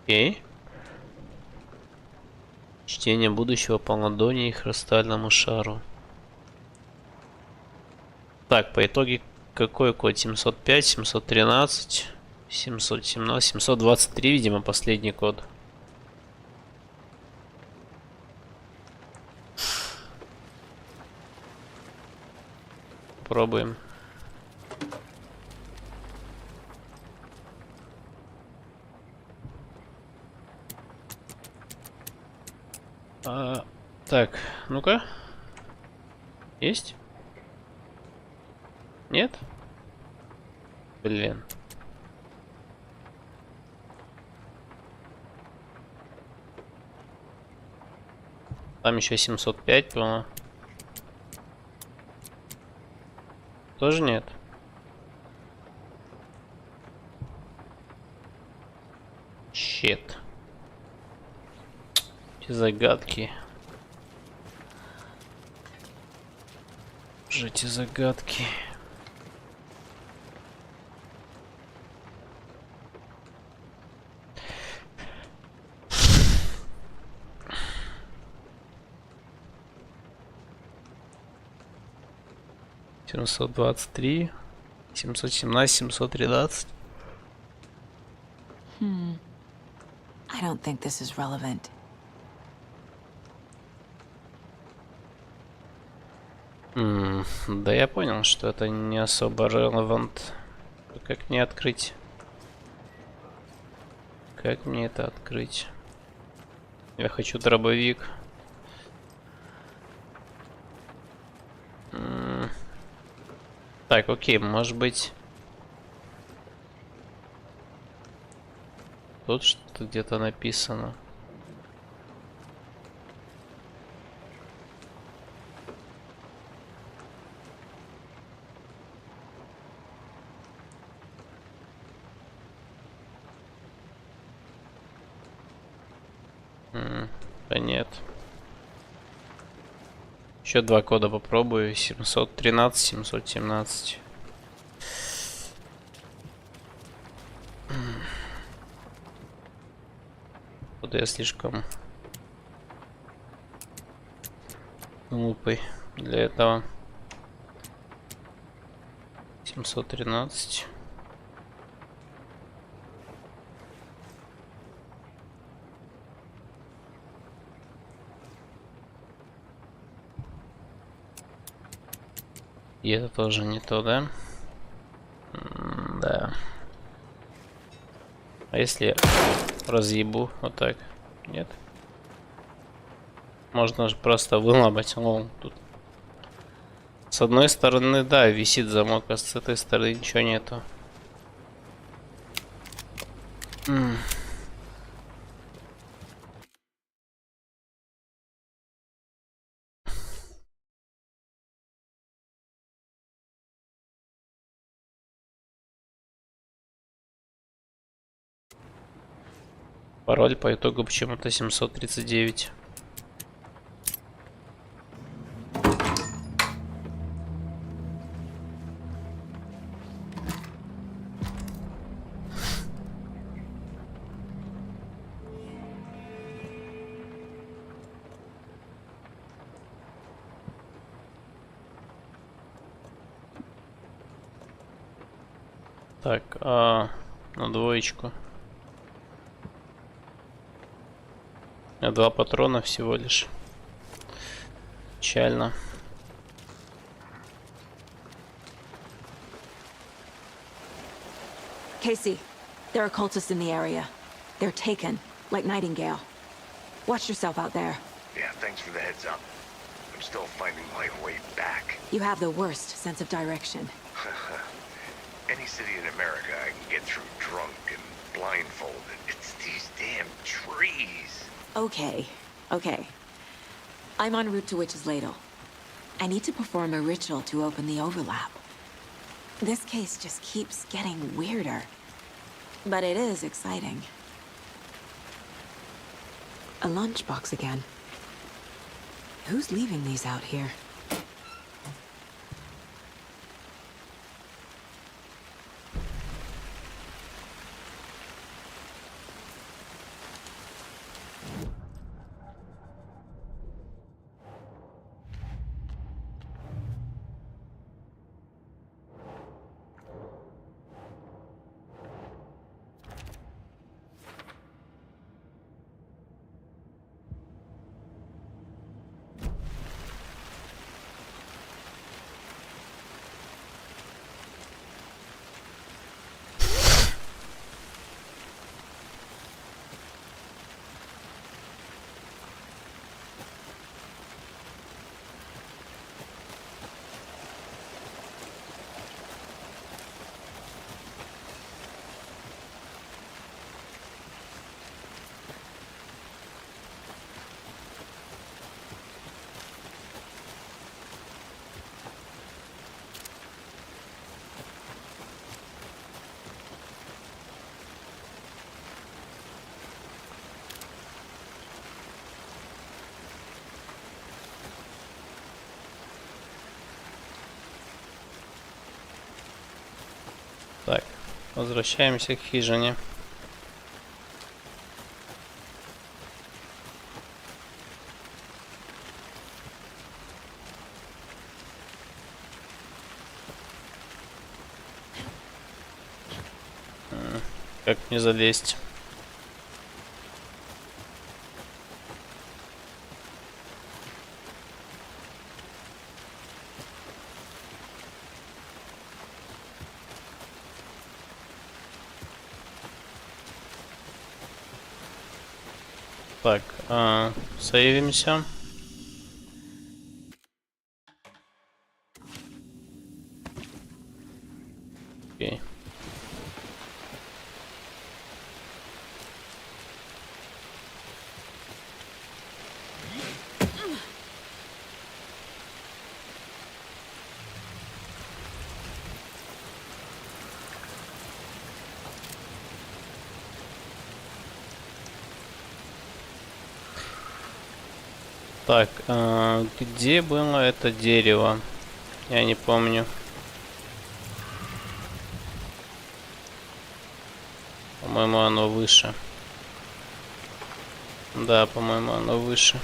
Speaker 5: Окей. Чтение будущего по ладони и хрустальному шару. Так, по итоге какой код? 705, 713, 717, 723, видимо, последний код. Пробуем. Так, ну-ка. Есть? Нет? Блин. Там еще 705, по-моему. Тоже нет? Щит. Эти загадки. Же эти загадки. Семьсот 717, 713.
Speaker 2: I don't think this is relevant.
Speaker 5: Да я понял, что это не особо relevant. Как мне открыть? Как мне это открыть? Я хочу дробовик. Так, окей, может быть... Тут что-то где-то написано. Да нет. Еще два кода попробую. 713, 717. Куда я слишком глупый для этого. 713. И это тоже не то, да? Да. А если разъебу вот так? Нет? Можно же просто выломать. Лол, тут. С одной стороны, да, висит замок, а с этой стороны ничего нету. Пароль по итогу почему-то 739. Так, на двоечку. А 2 патрона всего лишь. Печально.
Speaker 2: Casey, there are cultists in the area. They're taken, like Nightingale. Watch yourself out there.
Speaker 4: Yeah, thanks for the heads up. I'm still finding my way back.
Speaker 2: You have the worst sense of direction.
Speaker 4: Any city in America I can get through drunk and blindfolded. It's these damn trees.
Speaker 2: Okay, okay. I'm en route to Witch's Ladle. I need to perform a ritual to open the overlap. This case just keeps getting weirder. But it is exciting. A lunchbox again. Who's leaving these out here?
Speaker 5: Возвращаемся к хижине. Как мне залезть? Так, сейвимся. Окей. Так, где было это дерево? Я не помню. По-моему, оно выше. Да, по-моему, оно выше.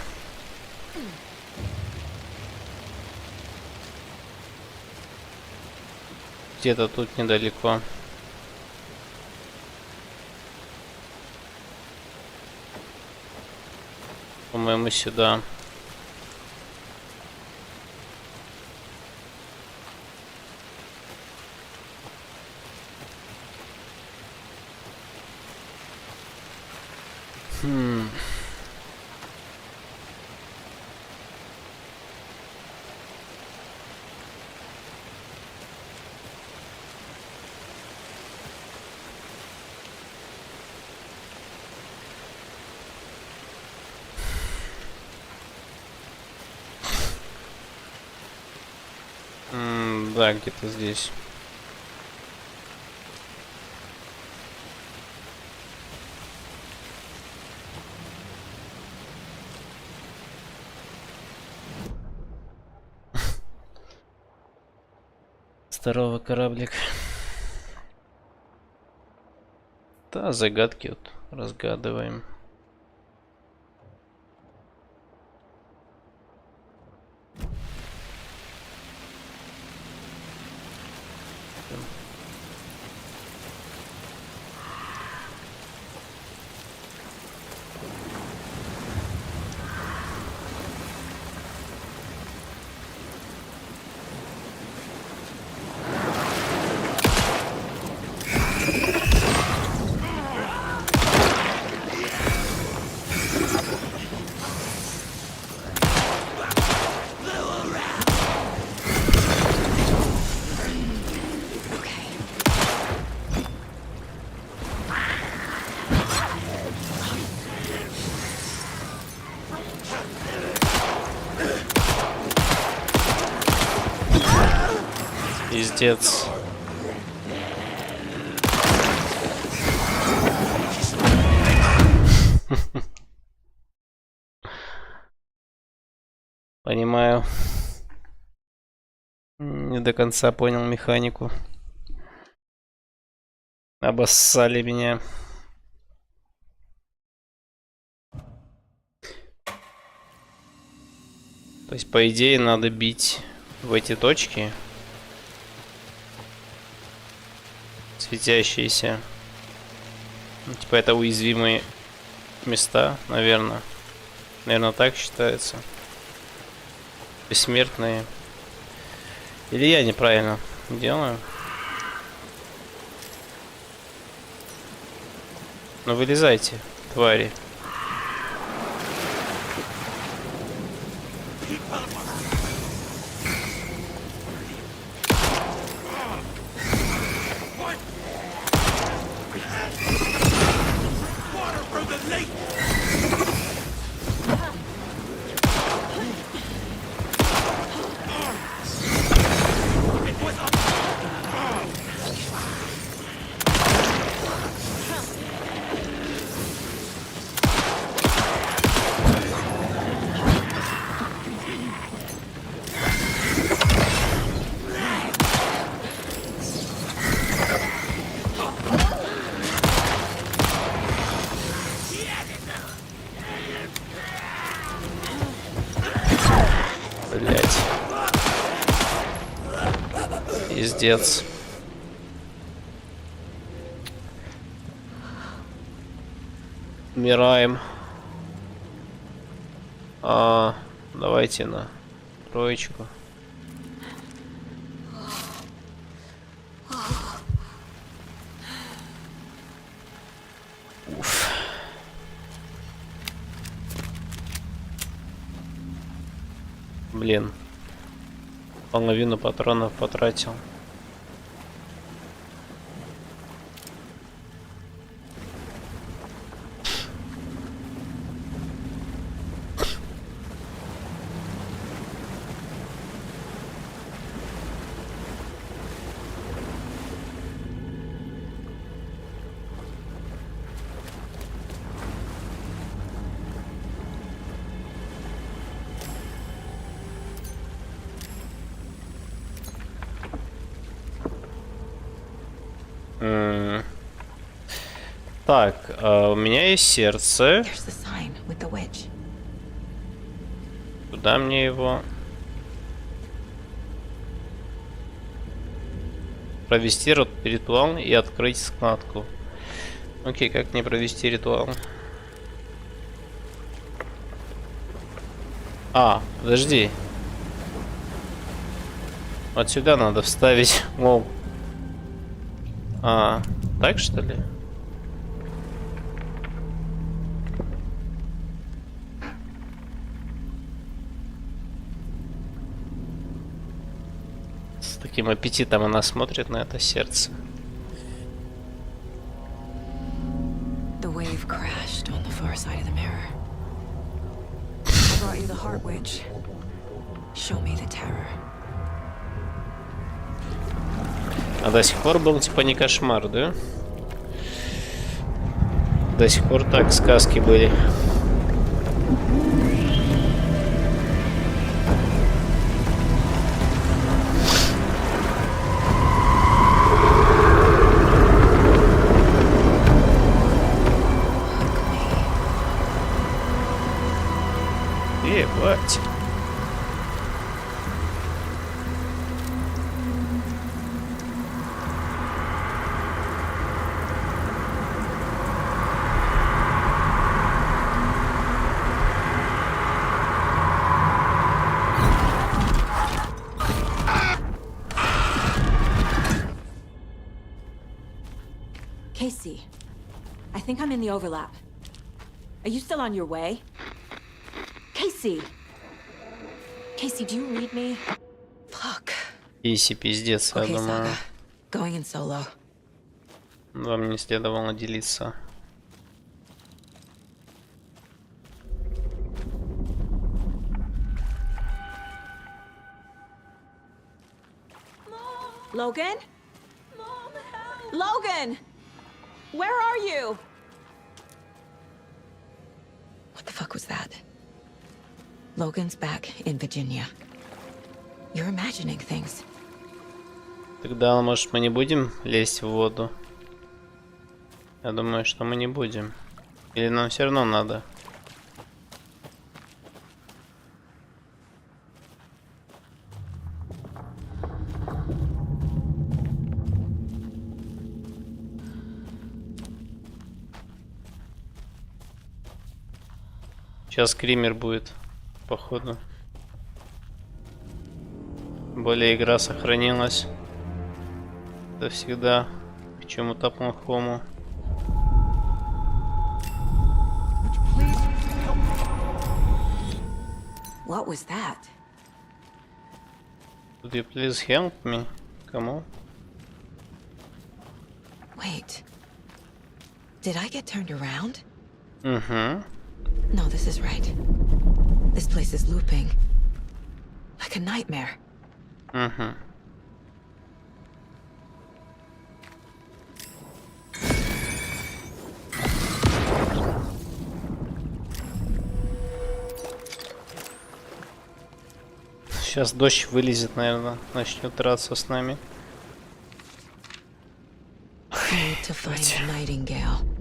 Speaker 5: Где-то тут недалеко. По-моему, сюда. Да, где-то здесь. Здорово, кораблик. Да, загадки вот разгадываем. Пиздец. Понимаю. Не до конца понял механику. Обоссали меня. То есть, по идее, надо бить в эти точки. Светящиеся. Ну, типа это уязвимые места, наверное. Наверное, так считается. Бессмертные. Или я неправильно делаю? Ну вылезайте, твари. Пиздец. Умираем. Давайте на троечку. Уф. Блин. Половину патронов потратил. Так, у меня есть сердце.
Speaker 2: There's the sign with the witch.
Speaker 5: Куда мне его? Провести ритуал и открыть складку. Окей, как мне провести ритуал? Подожди. Вот сюда надо вставить. Воу. Так что ли? С таким аппетитом она смотрит на это сердце.
Speaker 2: The wave crashed on the far side of the mirror. I brought you the heart witch. Show me the terror.
Speaker 5: А до сих пор был типа не кошмар, да? До сих пор так сказки были. Ебать.
Speaker 2: Casey, I think I'm in the overlap. Are you still on your way? Casey! Casey, do you read me? Fuck.
Speaker 5: Иси, пиздец, я
Speaker 2: Okay,
Speaker 5: думаю.
Speaker 2: Saga. Going in solo.
Speaker 5: Вам не следовало делиться.
Speaker 2: Logan? Mom, help! Logan! Where are you? What the fuck was that? Logan's back in Virginia. You're imagining things.
Speaker 5: Тогда, может, мы не будем лезть в воду? Я думаю, что мы не будем. Или нам все равно надо? Сейчас скример будет, походу. Более игра сохранилась. Это всегда к чему-то плохому.
Speaker 2: What was that?
Speaker 5: Could you please help me? Кому?
Speaker 2: Wait. Did I get turned around?
Speaker 5: Угу.
Speaker 2: No, this is right. This place is looping. Like a nightmare.
Speaker 5: Угу. Сейчас дождь вылезет, наверное, начнет драться с нами.
Speaker 2: I need to find the Nightingale.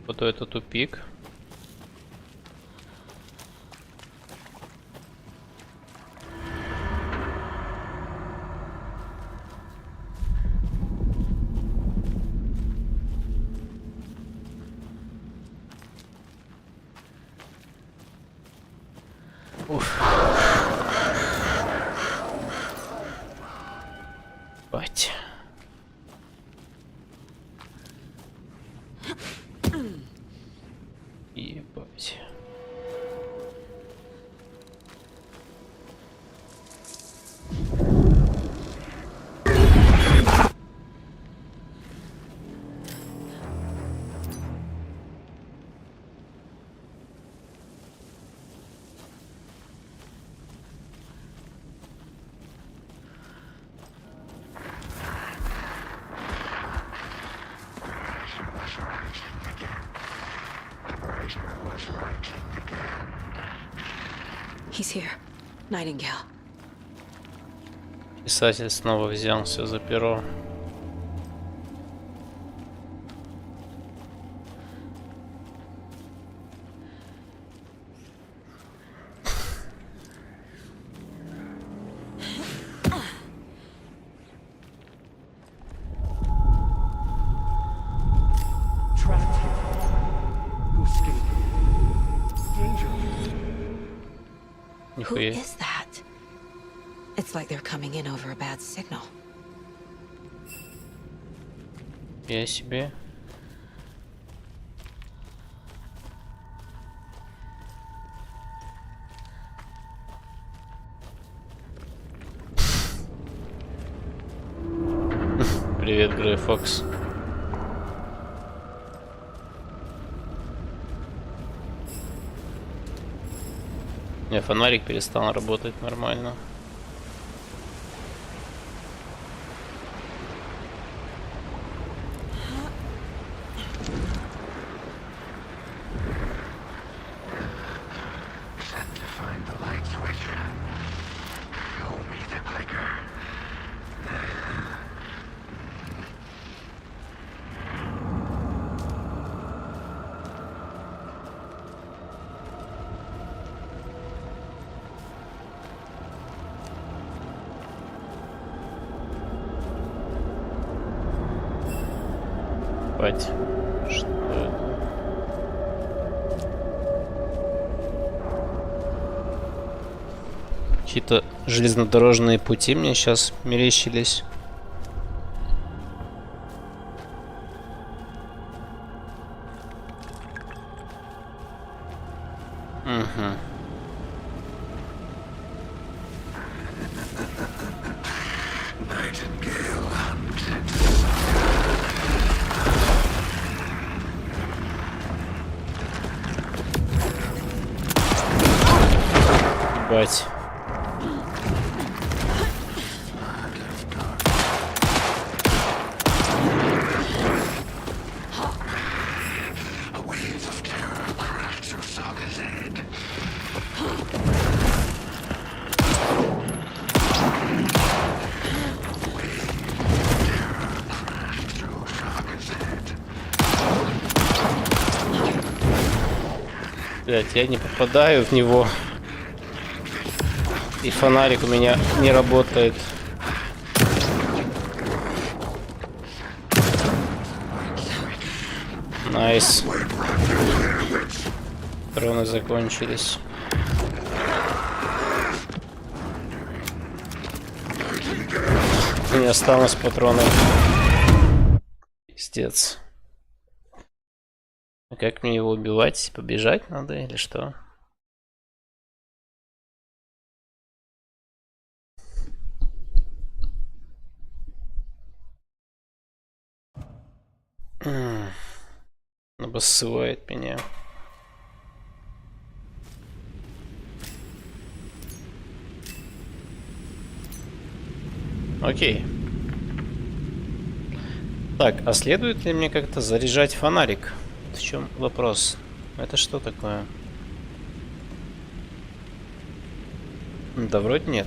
Speaker 5: Вот это тупик. Бать. Ебать.
Speaker 2: He's here. Nightingale.
Speaker 5: Писатель снова взялся за перо.
Speaker 2: Who is that? It's like they're coming in over a bad signal.
Speaker 5: Я себе. Привет, Грей Фокс. Не, фонарик перестал работать нормально. Что это? Какие-то железнодорожные пути мне сейчас мерещились. Угу. Бать. Блять, я не попадаю в него. И фонарик у меня не работает. Найс. Патроны закончились. Не осталось патронов. Пиздец. А как мне его убивать? Побежать надо или что? Обоссывает меня. Окей. Так, а следует ли мне как-то заряжать фонарик? В чем вопрос? Это что такое? Да вроде нет.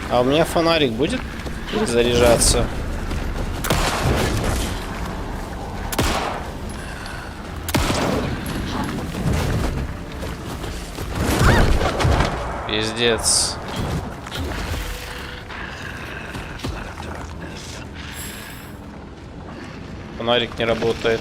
Speaker 5: А у меня фонарик будет заряжаться? Пиздец. Фонарик не работает.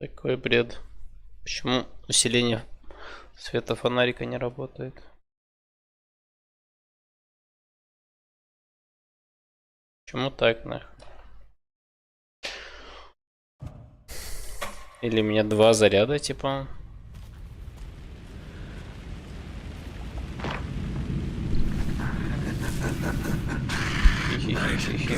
Speaker 5: Такой бред. Почему усиление света фонарика не работает? Почему так, нахуй? Или у меня два заряда, типа? Хи-хи-хи-хи-хи.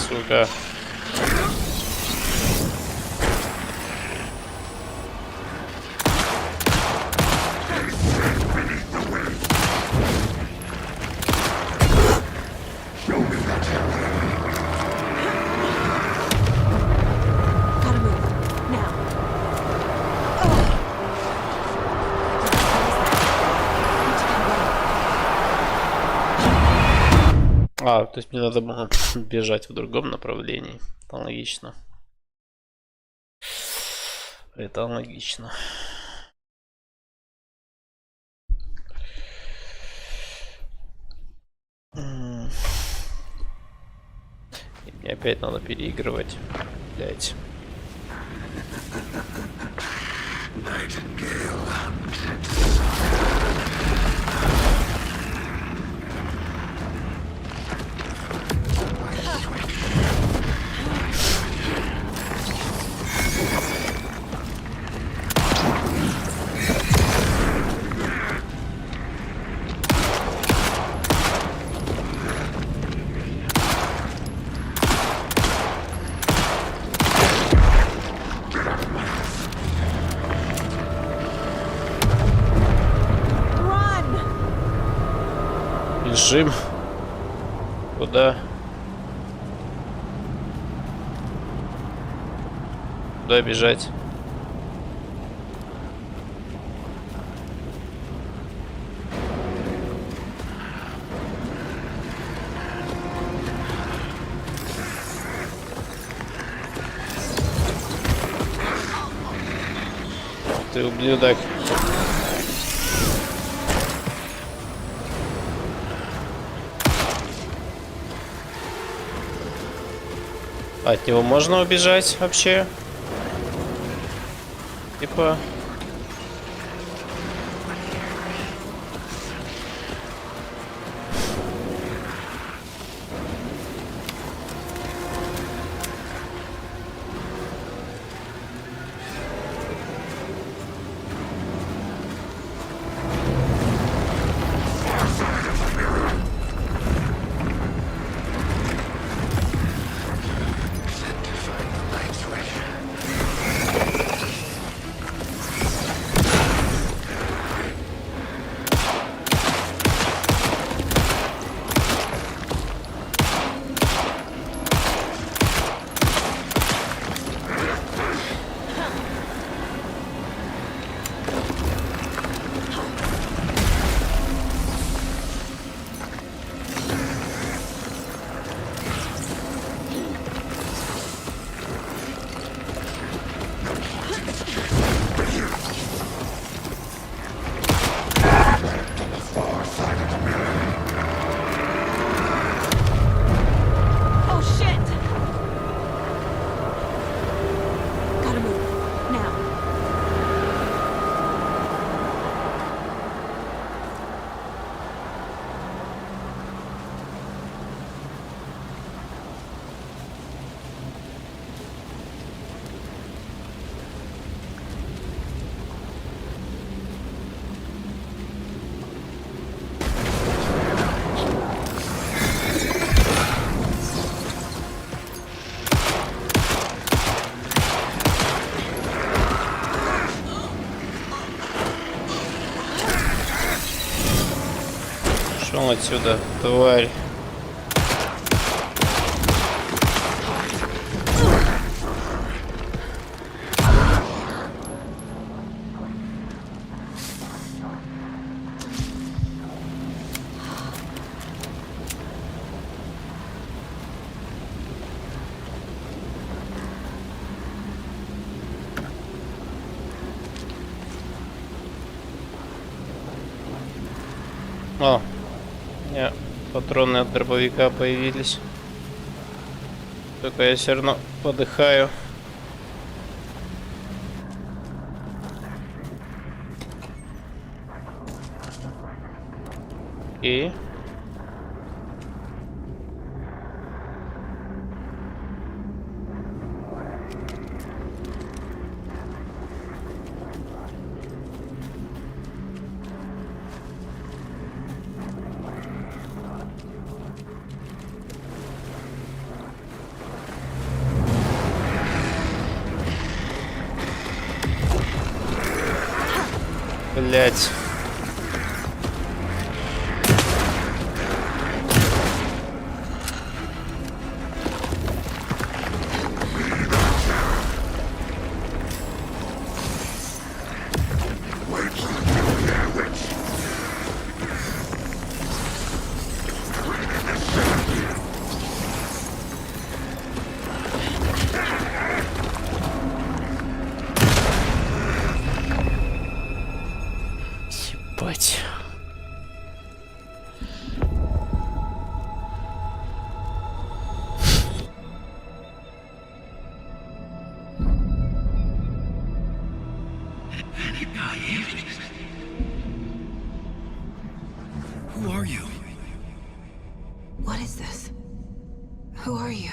Speaker 5: Сука.
Speaker 2: Gotta move. Now.
Speaker 5: А, то есть мне надо было бежать в другом направлении. Это логично. Это логично. И мне опять надо переигрывать. Блять. Бежим. Куда? Куда бежать? Ты ублюдок. От него можно убежать вообще? Типа... Ну отсюда, тварь. О, нет, патроны от дробовика появились. Только я все равно подыхаю. И блять. Ебать.
Speaker 3: Who are you?
Speaker 2: What is this? Who are you?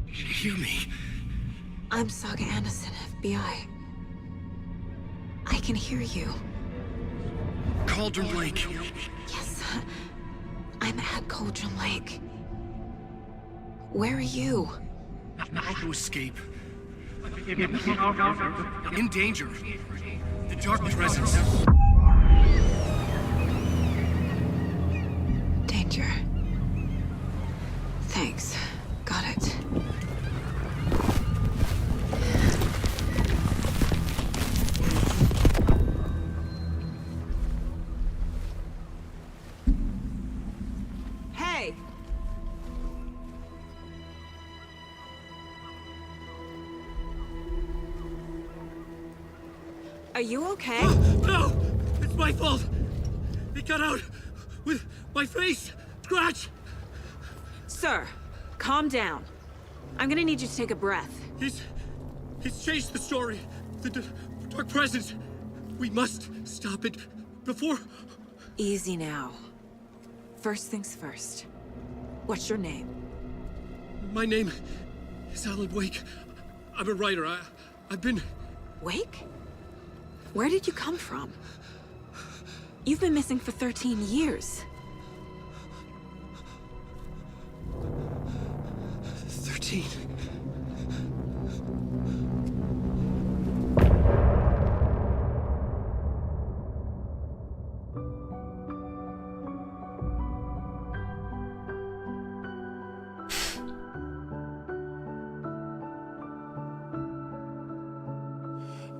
Speaker 3: Hear me.
Speaker 2: I'm Saga Anderson, FBI. I can hear you.
Speaker 3: Cauldron Lake.
Speaker 2: Yes, I'm at Cauldron Lake. Where are you?
Speaker 3: Not to escape. In danger. The Dark Presence.
Speaker 2: Danger. Thanks. Got it. Hey! Are you okay?
Speaker 3: No! It's my fault! It got out with my face! Scratch!
Speaker 2: Sir, calm down. I'm gonna need you to take a breath.
Speaker 3: He's changed the story. The Dark Presence. We must stop it before...
Speaker 2: Easy now. First things first. What's your name?
Speaker 3: My name is Alan Wake. I'm a writer. I've been...
Speaker 2: Wake? Where did you come from? You've been missing for 13 years.
Speaker 3: 13.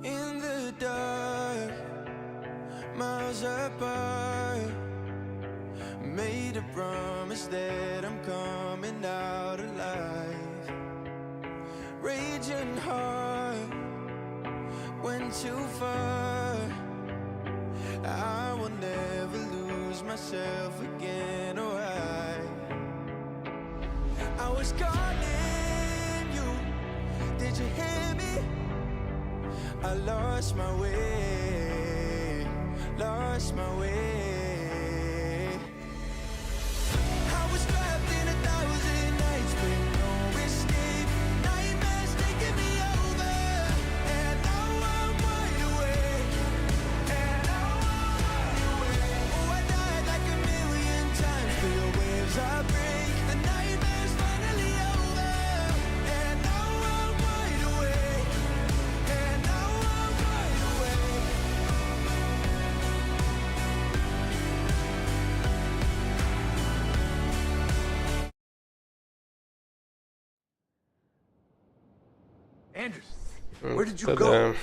Speaker 13: In the dark, miles apart, made a promise that I'm coming out alive. Raging heart, went too far. I will never lose myself again, or I was calling you, did you hear me? I lost my way, lost my way. I was trapped in 1,000 nights with no escape. Nightmares taking me over, and now I'm wide awake. And now I'm wide awake. Oh, I died like 1,000,000 times, feel waves I break. The nightmare's finally over, and now I'm wide awake. And now I'm wide awake.
Speaker 4: Anders, where did you
Speaker 5: Да.
Speaker 4: go?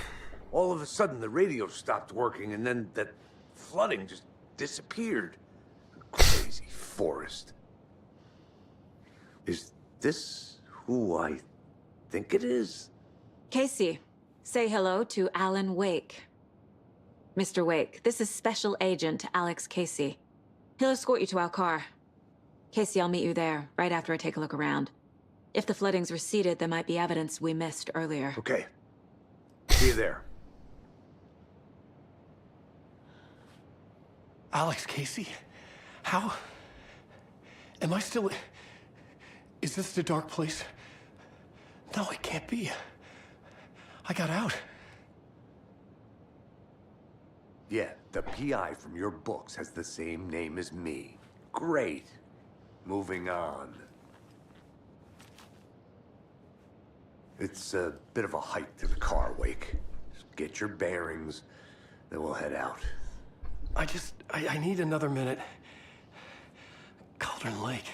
Speaker 4: All of a sudden, the radio stopped working, and then that flooding just disappeared. Crazy forest. Is this who I think it is?
Speaker 2: Casey, say hello to Alan Wake. Mr. Wake, this is Special Agent Alex Casey. He'll escort you to our car. Casey, I'll meet you there, right after I take a look around. If the flooding's receded, there might be evidence we missed earlier.
Speaker 4: Okay. See you there.
Speaker 3: Alex Casey? How? Am I still... Is this the dark place? No, it can't be. I got out.
Speaker 4: Yeah, the PI from your books has the same name as me. Great. Moving on. It's a bit of a hike to the car, Wake. Just get your bearings, then we'll head out.
Speaker 3: I need another minute. Cauldron Lake.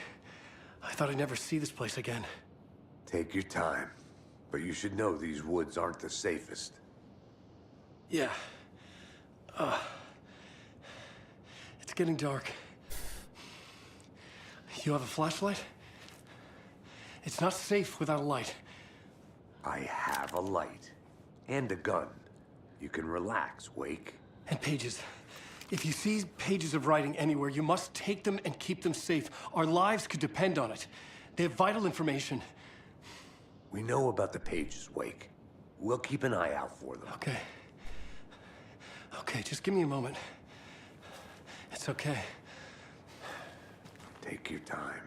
Speaker 3: I thought I'd never see this place again.
Speaker 4: Take your time. But you should know these woods aren't the safest.
Speaker 3: Yeah. It's getting dark. You have a flashlight? It's not safe without a light.
Speaker 4: I have a light. And a gun. You can relax, Wake.
Speaker 3: And pages. If you see pages of writing anywhere, you must take them and keep them safe. Our lives could depend on it. They have vital information.
Speaker 4: We know about the pages, Wake. We'll keep an eye out for them.
Speaker 3: Okay. Okay, just give me a moment. It's okay.
Speaker 4: Take your time.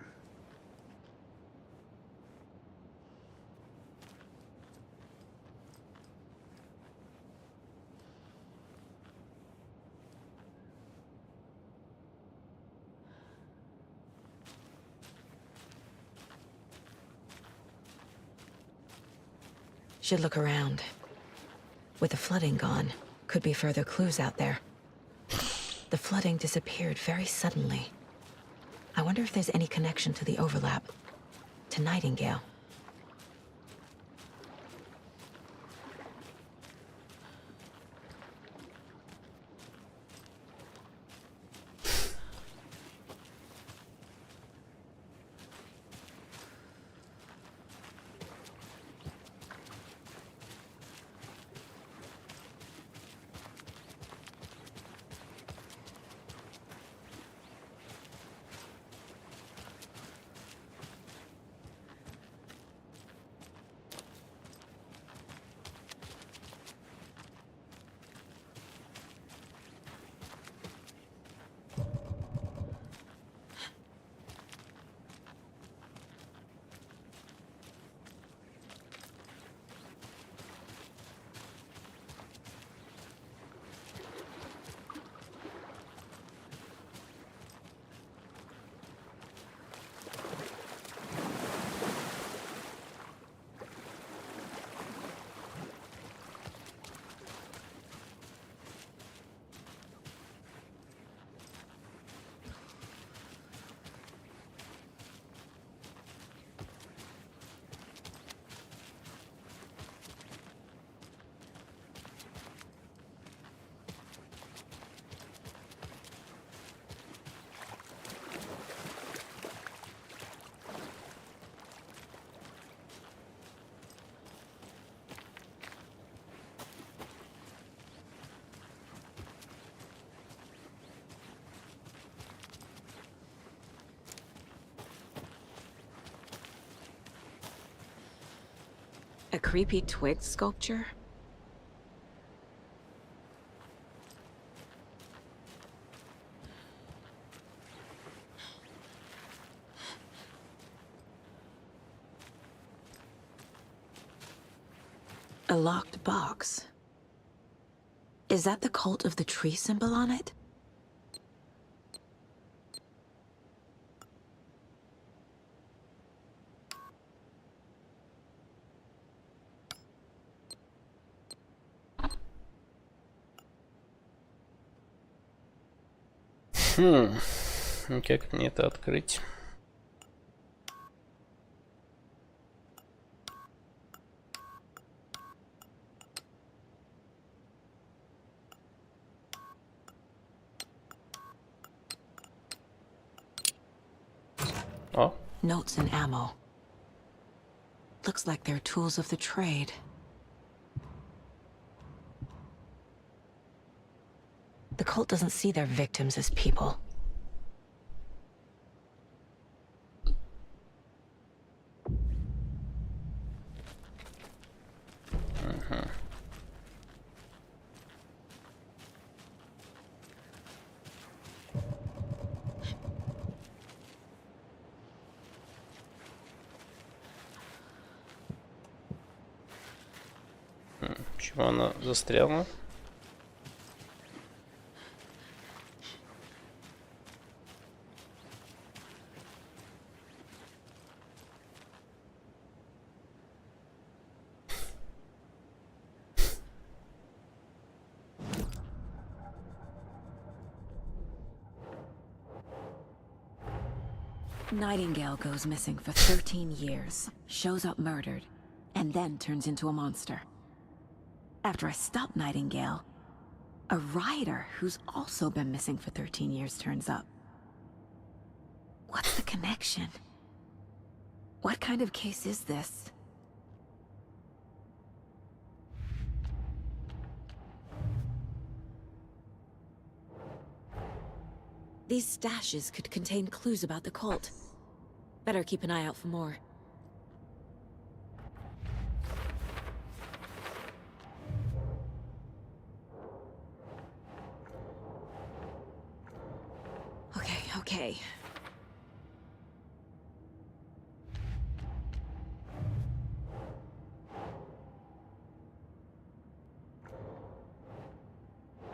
Speaker 2: Should look around. With the flooding gone, could be further clues out there. The flooding disappeared very suddenly. I wonder if there's any connection to the overlap. To Nightingale. A creepy twig sculpture? A locked box. Is that the cult of the tree symbol on it?
Speaker 5: Как мне это открыть?
Speaker 2: Notes and ammo. Looks like they're tools of the trade. The cult doesn't see their victims as people.
Speaker 5: Чего она застряла?
Speaker 2: Nightingale goes missing for 13 years, shows up murdered, and then turns into a monster. After I stop Nightingale, a rider who's also been missing for 13 years turns up. What's the connection? What kind of case is this? These stashes could contain clues about the cult. Better keep an eye out for more. Okay.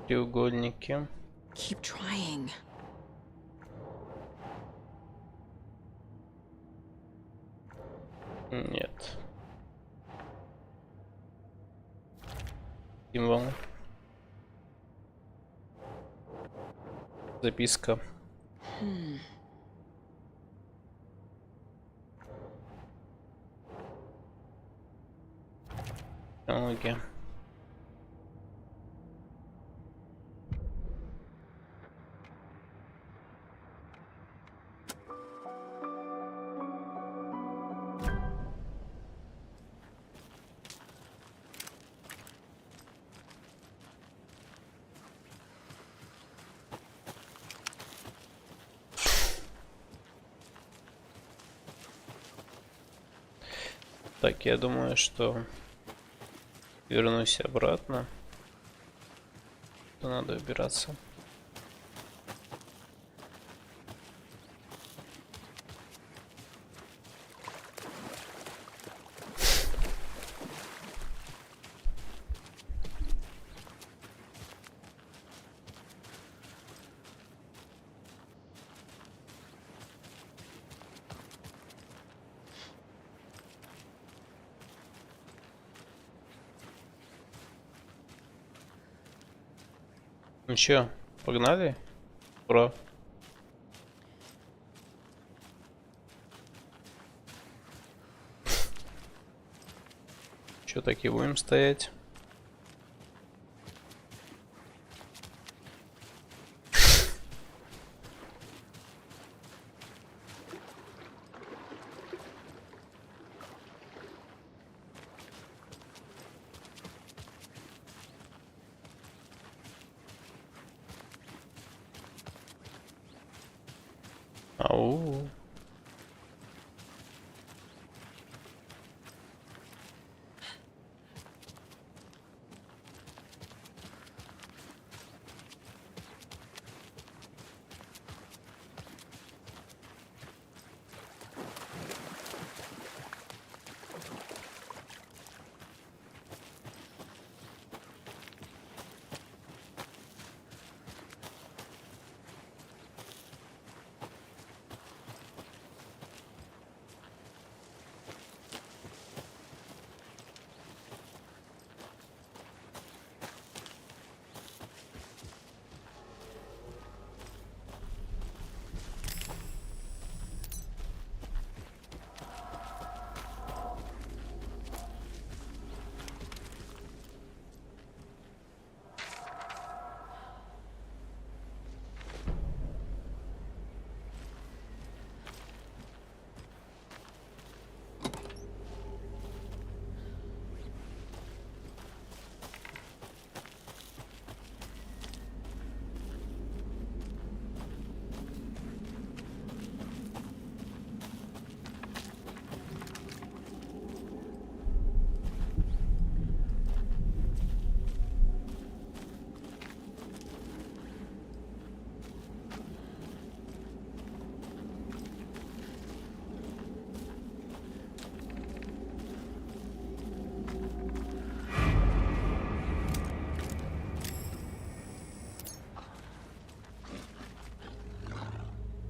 Speaker 5: Треугольники.
Speaker 2: Keep trying.
Speaker 5: Нет. Символ. Записка. Технология. Так, я думаю, что вернусь обратно. То надо убираться. Ну чё, погнали? Ура. Чё, так и будем стоять? Ау.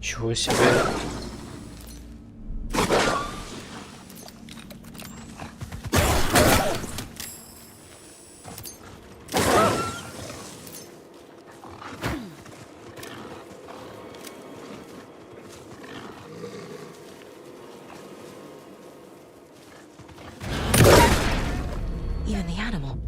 Speaker 5: Чего себе.
Speaker 2: Even the animal.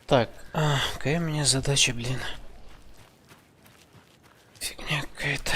Speaker 5: Так, какая у меня задача, блин? Фигня какая-то.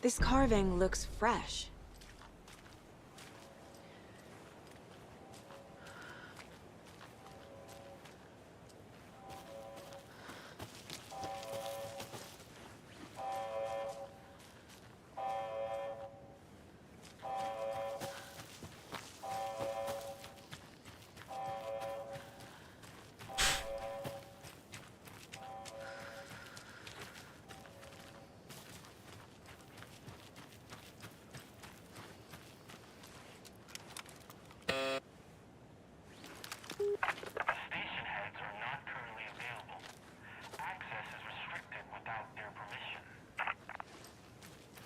Speaker 2: This carving looks fresh.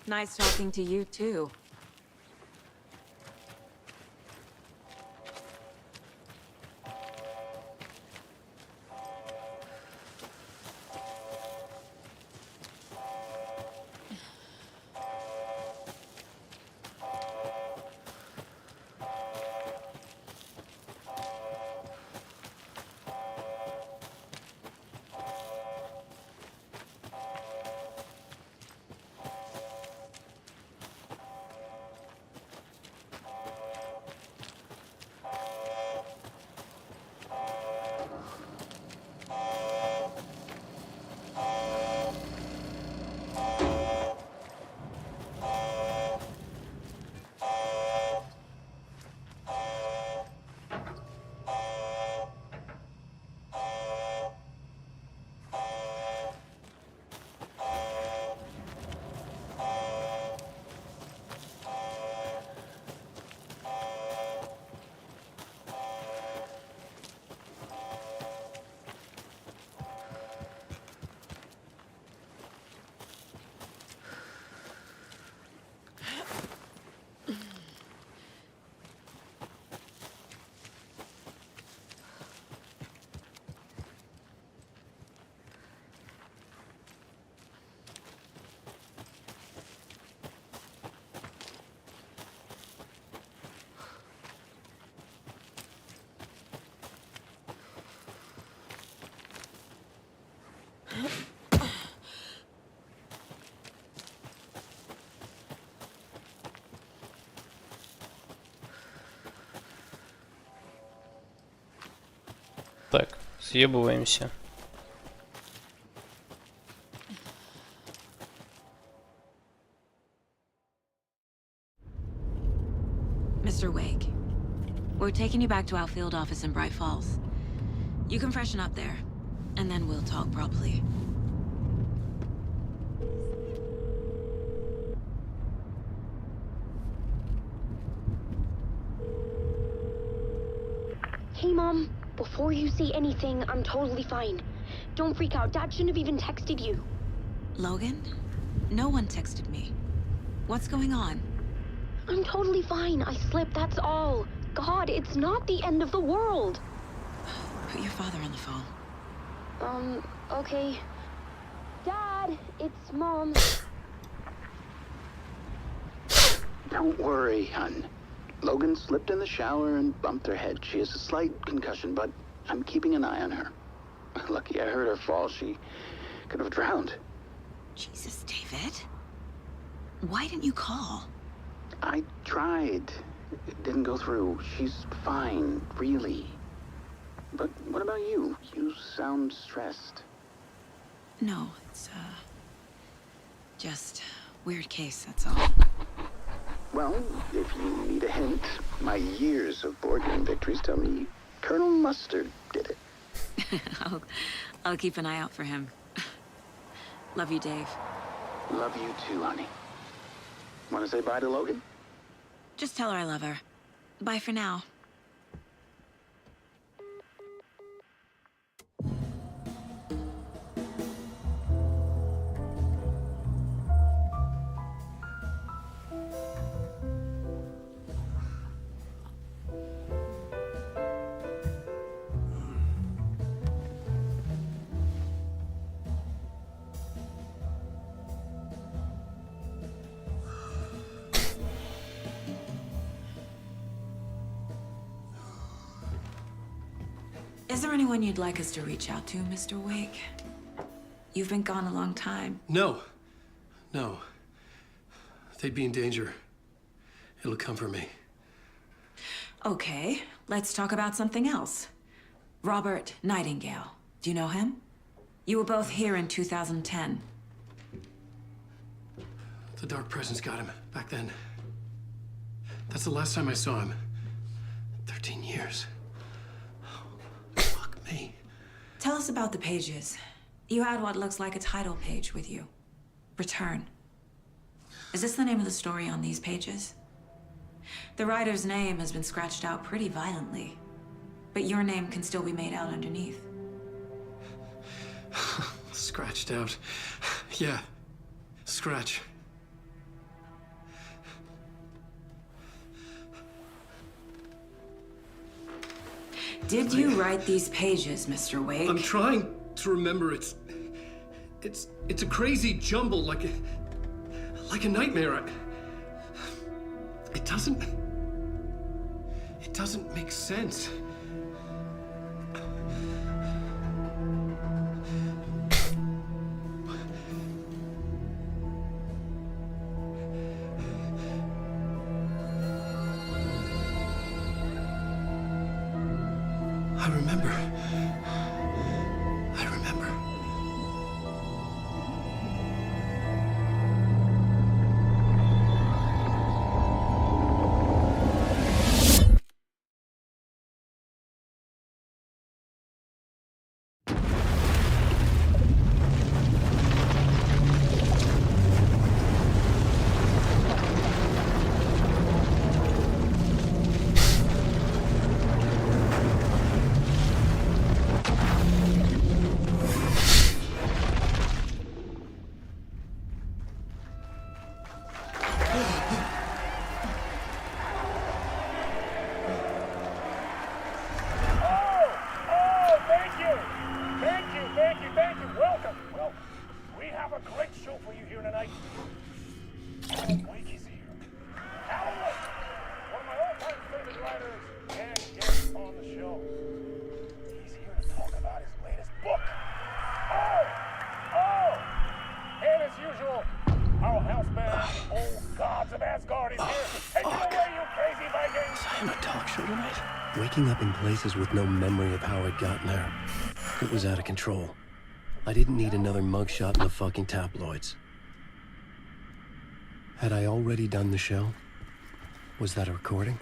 Speaker 2: Nice talking to you, too.
Speaker 5: Так, съебываемся.
Speaker 2: Mr. Wake, we're taking you back to our field office in Bright Falls. You can freshen up there, and then we'll talk properly.
Speaker 14: Hey, Mom. Before you say anything, I'm totally fine. Don't freak out. Dad shouldn't have even texted you.
Speaker 2: Logan? No one texted me. What's going on?
Speaker 14: I'm totally fine. I slipped, that's all. God, it's not the end of the world.
Speaker 2: Put your father on the phone.
Speaker 14: Okay. Dad, it's Mom.
Speaker 15: Don't worry, hon. Logan slipped in the shower and bumped her head. She has a slight concussion, but I'm keeping an eye on her. Lucky I heard her fall. She could have drowned.
Speaker 2: Jesus, David. Why didn't you call?
Speaker 15: I tried. It didn't go through. She's fine, really. But what about you? You sound stressed.
Speaker 2: No, it's, just weird case, that's all.
Speaker 15: Well, if you need a hint, my years of board game victories tell me Colonel Mustard did it.
Speaker 2: I'll keep an eye out for him. Love you, Dave.
Speaker 15: Love you too, honey. Want to say bye to Logan?
Speaker 2: Just tell her I love her. Bye for now. Is there anyone you'd like us to reach out to, Mr. Wake? You've been gone a long time.
Speaker 3: No. No. They'd be in danger. It'll come for me.
Speaker 2: Okay, let's talk about something else. Robert Nightingale. Do you know him? You were both here in 2010.
Speaker 3: The Dark Presence got him back then. That's the last time I saw him. 13 years. Fuck me.
Speaker 2: Tell us about the pages. You had what looks like a title page with you. Return. Is this the name of the story on these pages? The writer's name has been scratched out pretty violently, but your name can still be made out underneath.
Speaker 3: Scratched out. Yeah. Scratch.
Speaker 2: Did you write these pages, Mr. Wake?
Speaker 3: I'm trying to remember. It's a crazy jumble, like a nightmare. It doesn't make sense. I remember. Waking up in places with no memory of how I'd gotten there. It was out of control. I didn't need another mugshot in the fucking tabloids. Had I already done the show? Was that a recording?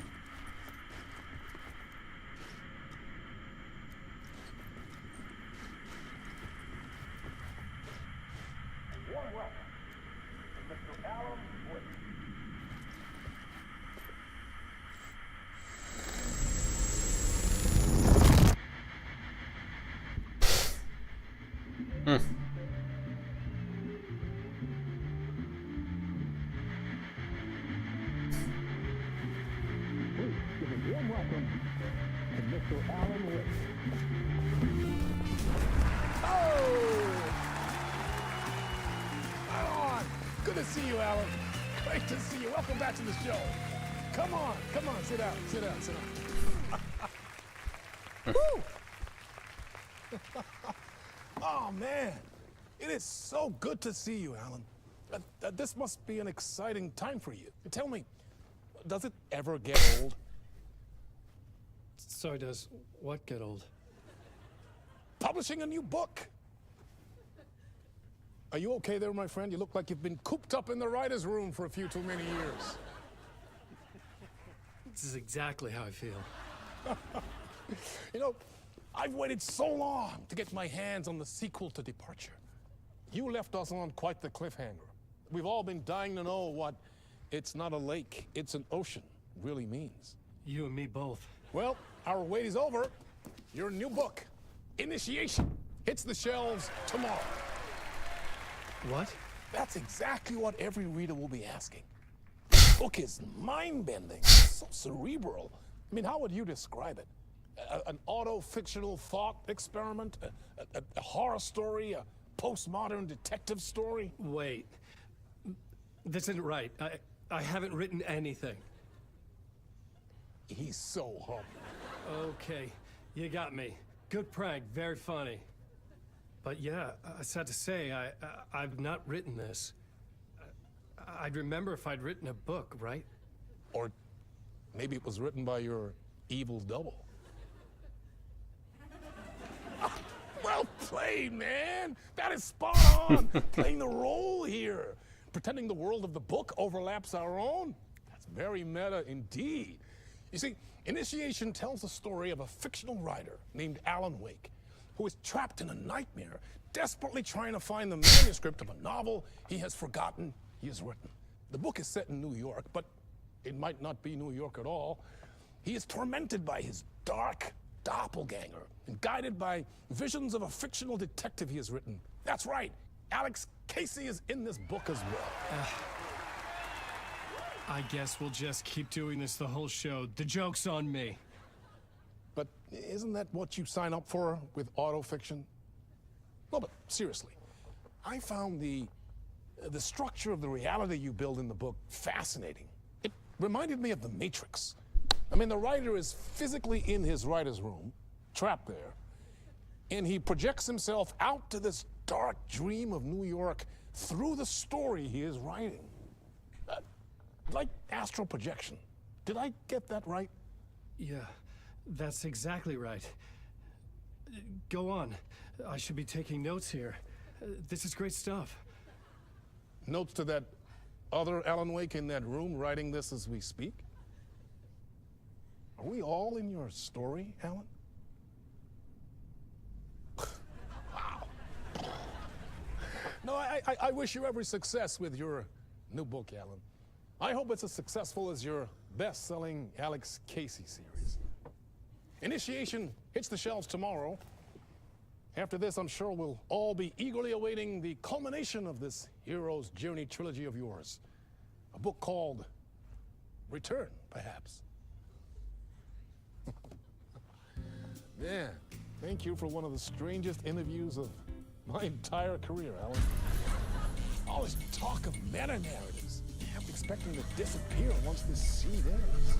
Speaker 16: Good to see you, Alan. Great to see you. Welcome back to the show. Come on, sit down. Woo! Oh, man. It is so good to see you, Alan. This must be an exciting time for you. Tell me, does it ever get old?
Speaker 3: So does what get old?
Speaker 16: Publishing a new book. Are you okay there, my friend? You look like you've been cooped up in the writer's room for a few too many years.
Speaker 3: This is exactly how I feel.
Speaker 16: You know, I've waited so long to get my hands on the sequel to Departure. You left us on quite the cliffhanger. We've all been dying to know what "it's not a lake, it's an ocean" really means.
Speaker 3: You and me both.
Speaker 16: Well, our wait is over. Your new book, Initiation, hits the shelves tomorrow.
Speaker 3: What?
Speaker 16: That's exactly what every reader will be asking. The book is mind-bending, so cerebral. I mean, how would you describe it? An auto-fictional thought experiment? A horror story? A postmodern detective story?
Speaker 3: Wait. This isn't right. I haven't written anything.
Speaker 16: He's so humble.
Speaker 3: Okay, you got me. Good prank, very funny. But yeah, I sad to say, I've not written this. I'd remember if I'd written a book, right?
Speaker 16: Or maybe it was written by your evil double. Well played, man! That is spot on! Playing the role here. Pretending the world of the book overlaps our own. That's very meta indeed. You see, Initiation tells the story of a fictional writer named Alan Wake, who is trapped in a nightmare, desperately trying to find the manuscript of a novel he has forgotten he has written. The book is set in New York, but it might not be New York at all. He is tormented by his dark doppelganger and guided by visions of a fictional detective he has written. That's right, Alex Casey is in this book as well.
Speaker 3: I guess we'll just keep doing this the whole show. The joke's on me.
Speaker 16: But isn't that what you sign up for with autofiction? No, but seriously, I found the structure of the reality you build in the book fascinating. It reminded me of The Matrix. I mean, the writer is physically in his writer's room, trapped there, and he projects himself out to this dark dream of New York through the story he is writing. Like astral projection. Did I get that right?
Speaker 3: Yeah, that's exactly right. Go on. I should be taking notes here. This is great stuff.
Speaker 16: Notes to that other Alan Wake in that room writing this as we speak? Are we all in your story, Alan? Wow. No, I wish you every success with your new book, Alan. I hope it's as successful as your best-selling Alex Casey series. Initiation hits the shelves tomorrow. After this, I'm sure we'll all be eagerly awaiting the culmination of this hero's journey trilogy of yours. A book called Return, perhaps. Yeah, thank you for one of the strangest interviews of my entire career, Alan. All this talk of meta-narratives. I'm expecting to disappear once this seed ends.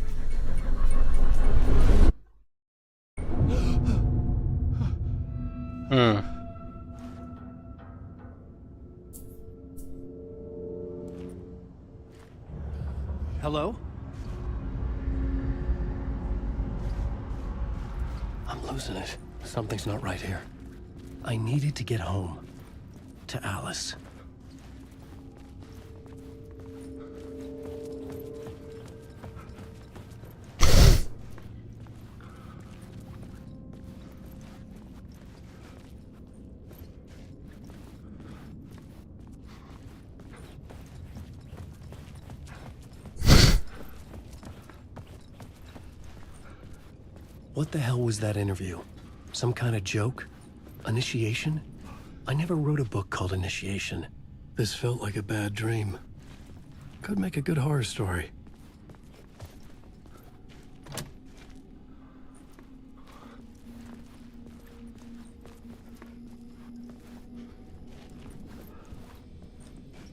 Speaker 3: Hello? I'm losing it. Something's not right here. I needed to get home. To Alice. What the hell was that interview? Some kind of joke? Initiation? I never wrote a book called Initiation. This felt like a bad dream. Could make a good horror story.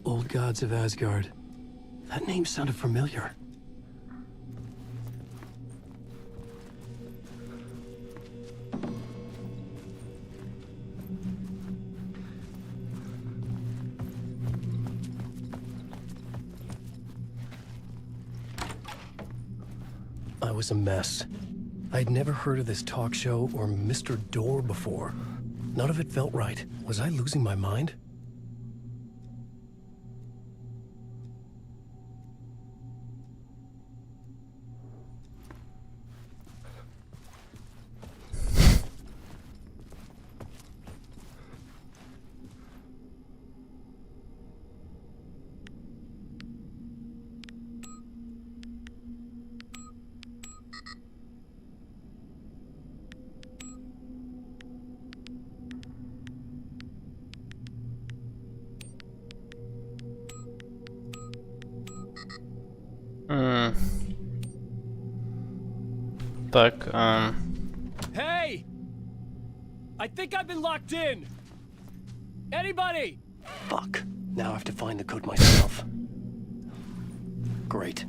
Speaker 3: Old Gods of Asgard. That name sounded familiar. I was a mess. I'd never heard of this talk show or Mr. Door before. None of it felt right. Was I losing my mind?
Speaker 5: Так,
Speaker 3: Hey! I think I've been locked in! Anybody? Fuck. Now I have to find the code myself. Great.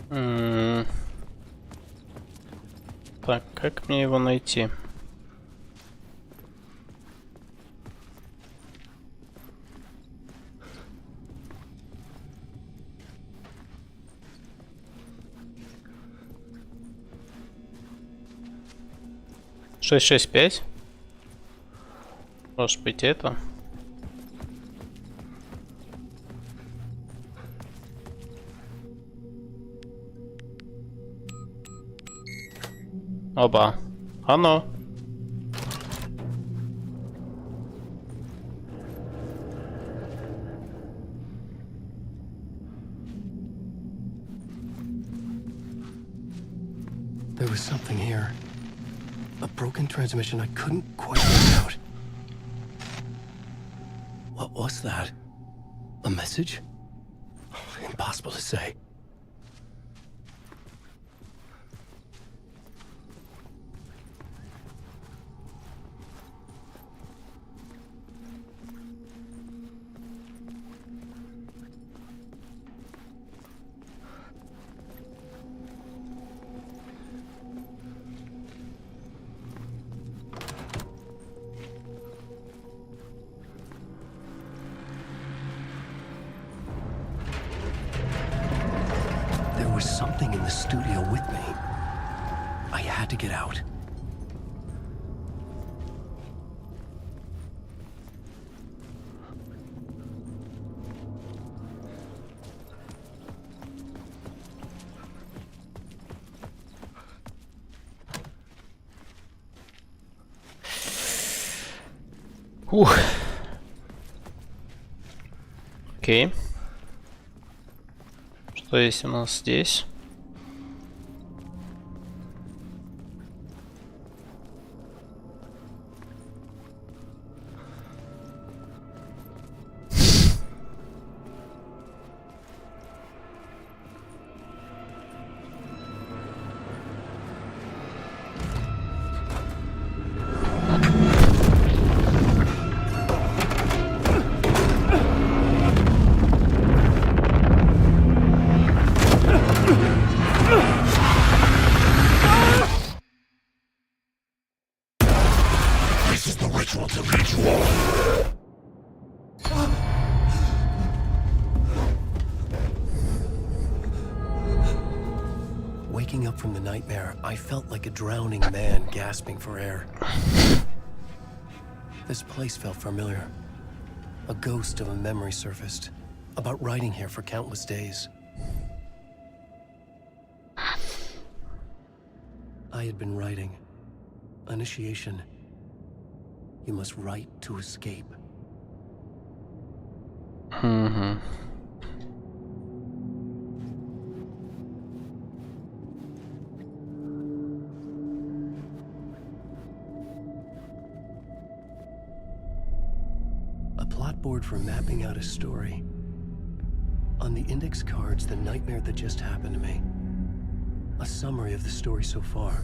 Speaker 5: Так, как мне его найти? Шесть, 6, 5. Может быть это? Оба. Оно.
Speaker 3: There was something here. A broken transmission I couldn't quite make out. What was that? A message? Impossible to say. There was something in the studio with me. I had to get out.
Speaker 5: Ух. Окей. Что есть у нас здесь?
Speaker 12: This is the ritual to ritual.
Speaker 3: Waking up from the nightmare, I felt like a drowning man gasping for air. This place felt familiar. A ghost of a memory surfaced, about riding here for countless days. I had been writing. Initiation. You must write to escape. A plot board for mapping out a story. On the index cards, the nightmare that just happened to me. A summary of the story so far.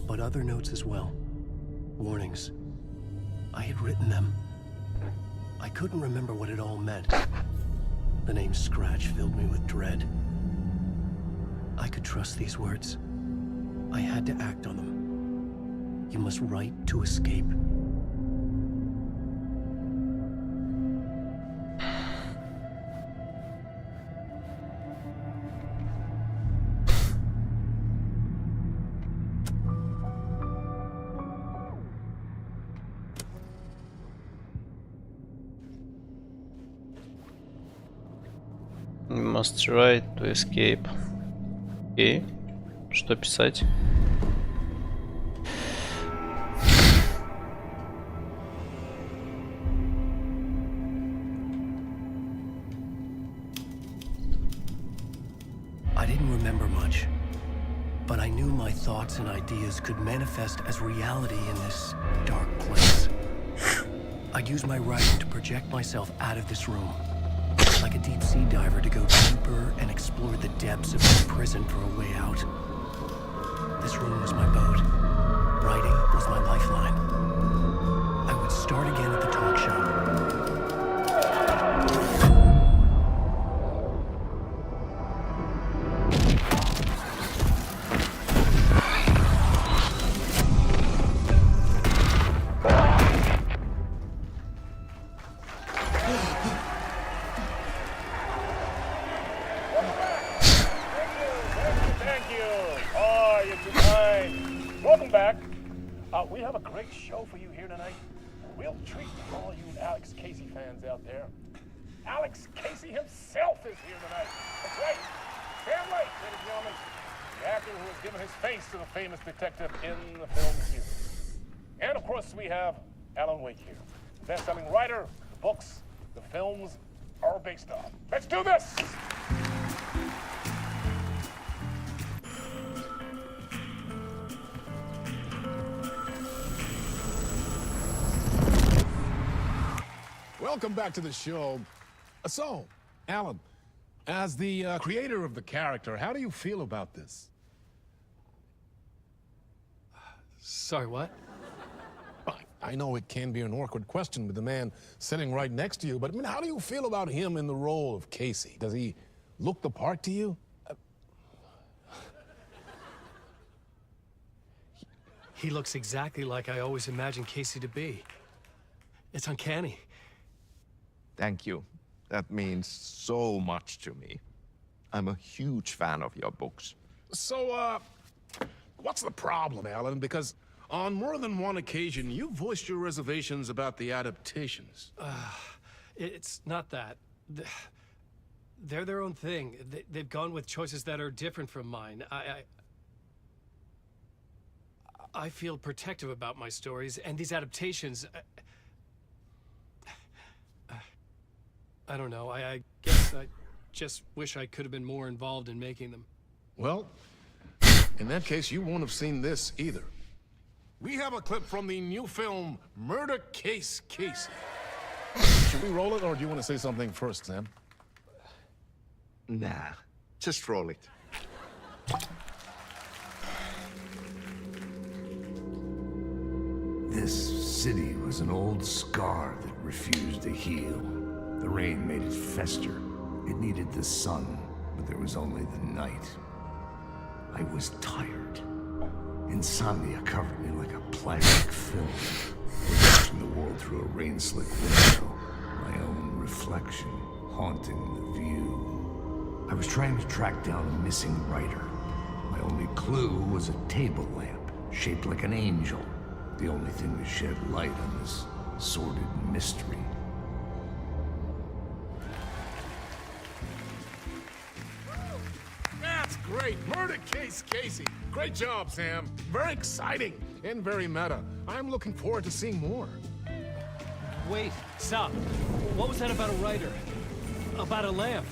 Speaker 3: But other notes as well. Warnings. I had written them. I couldn't remember what it all meant. The name Scratch filled me with dread. I could trust these words. I had to act on them. You must write to escape.
Speaker 5: You must write to escape. Окей. Что писать?
Speaker 3: I didn't remember much, but I knew my thoughts and ideas could manifest as reality in this dark place. I'd use my writing to project myself out of this room, like a deep sea diver to go deeper and explore the depths of this prison for a way out. This room was my boat. Writing was my lifeline. I would start again at the talk show.
Speaker 16: Welcome back. We have a great show for you here tonight. A real treat for all you Alex Casey fans out there. Alex Casey himself is here tonight. That's right. Sam Lake, ladies and gentlemen. The actor who has given his face to the famous detective in the film series. And of course, we have Alan Wake here. The best-selling writer, the books, the films are based on. Let's do this! Welcome back to the show. So, Alan, as the creator of the character, how do you feel about this?
Speaker 3: Sorry, what?
Speaker 16: I know it can be an awkward question with the man sitting right next to you, but I mean, how do you feel about him in the role of Casey? Does he look the part to you?
Speaker 3: He looks exactly like I always imagined Casey to be. It's uncanny.
Speaker 17: Thank you. That means so much to me. I'm a huge fan of your books.
Speaker 16: So, what's the problem, Alan? Because on more than one occasion, you voiced your reservations about the adaptations.
Speaker 3: It's not that. They're their own thing. They've gone with choices that are different from mine. I feel protective about my stories, and these adaptations... I don't know. I guess I just wish I could have been more involved in making them.
Speaker 16: Well, in that case, you won't have seen this either. We have a clip from the new film, Murder Case Casey. Should we roll it, or do you want to say something first, Sam?
Speaker 17: Nah, just roll it.
Speaker 4: This city was an old scar that refused to heal. The rain made it fester. It needed the sun, but there was only the night. I was tired. Insomnia covered me like a plastic film. Watching the world through a rain-slick window. My own reflection haunting the view. I was trying to track down a missing writer. My only clue was a table lamp, shaped like an angel. The only thing to shed light on this sordid mystery.
Speaker 16: That's great! Murder Case Casey! Great job, Sam. Very exciting and very meta. I'm looking forward to seeing more.
Speaker 3: Wait, stop. What was that about a writer? About a lamp?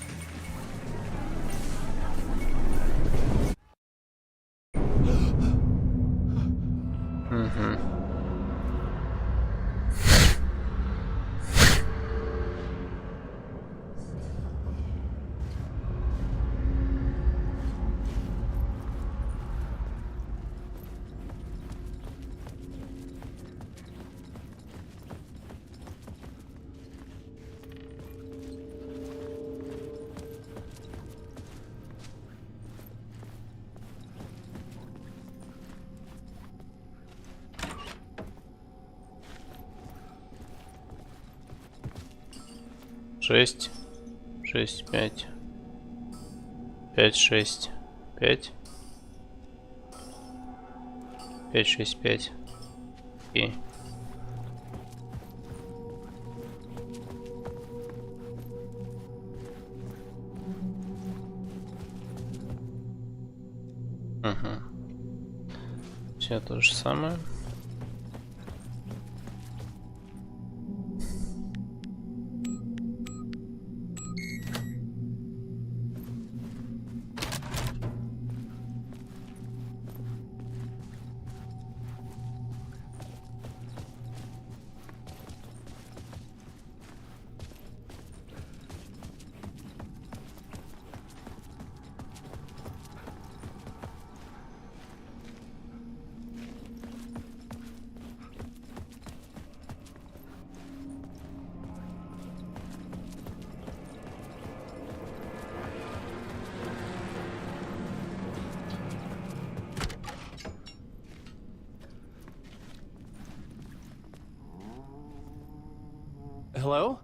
Speaker 5: Шесть, 5, 5, 6, 5, 5, 6, 5. Окей. Угу. Все то же самое.
Speaker 3: Hello?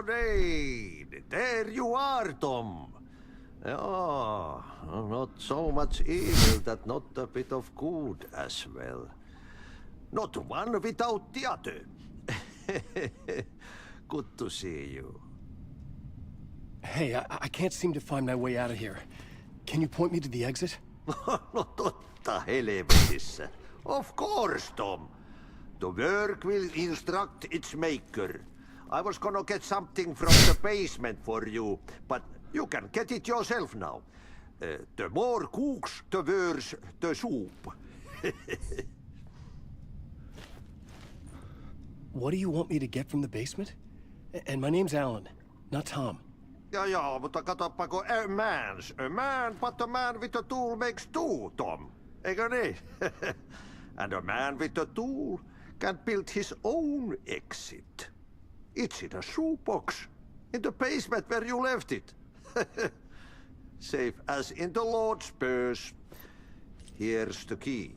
Speaker 18: Morning! There you are, Tom. Oh, not so much evil that not a bit of good as well. Not one without the other. Good to see you.
Speaker 3: Hey, I can't seem to find my way out of here. Can you point me to the exit?
Speaker 18: No totta helvetissä. Of course, Tom. The work will instruct its maker. I was gonna get something from the basement for you, but you can get it yourself now. The more cooks, the worse the soup.
Speaker 3: What do you want me to get from the basement? And my name's Alan, not Tom.
Speaker 18: Ja, mutta katoppa kun a man, but a man with a tool makes two, Tom. Eikö niin? And a man with a tool can build his own exit. It's in a shoebox, in the basement where you left it. Safe as in the Lord's purse. Here's the key.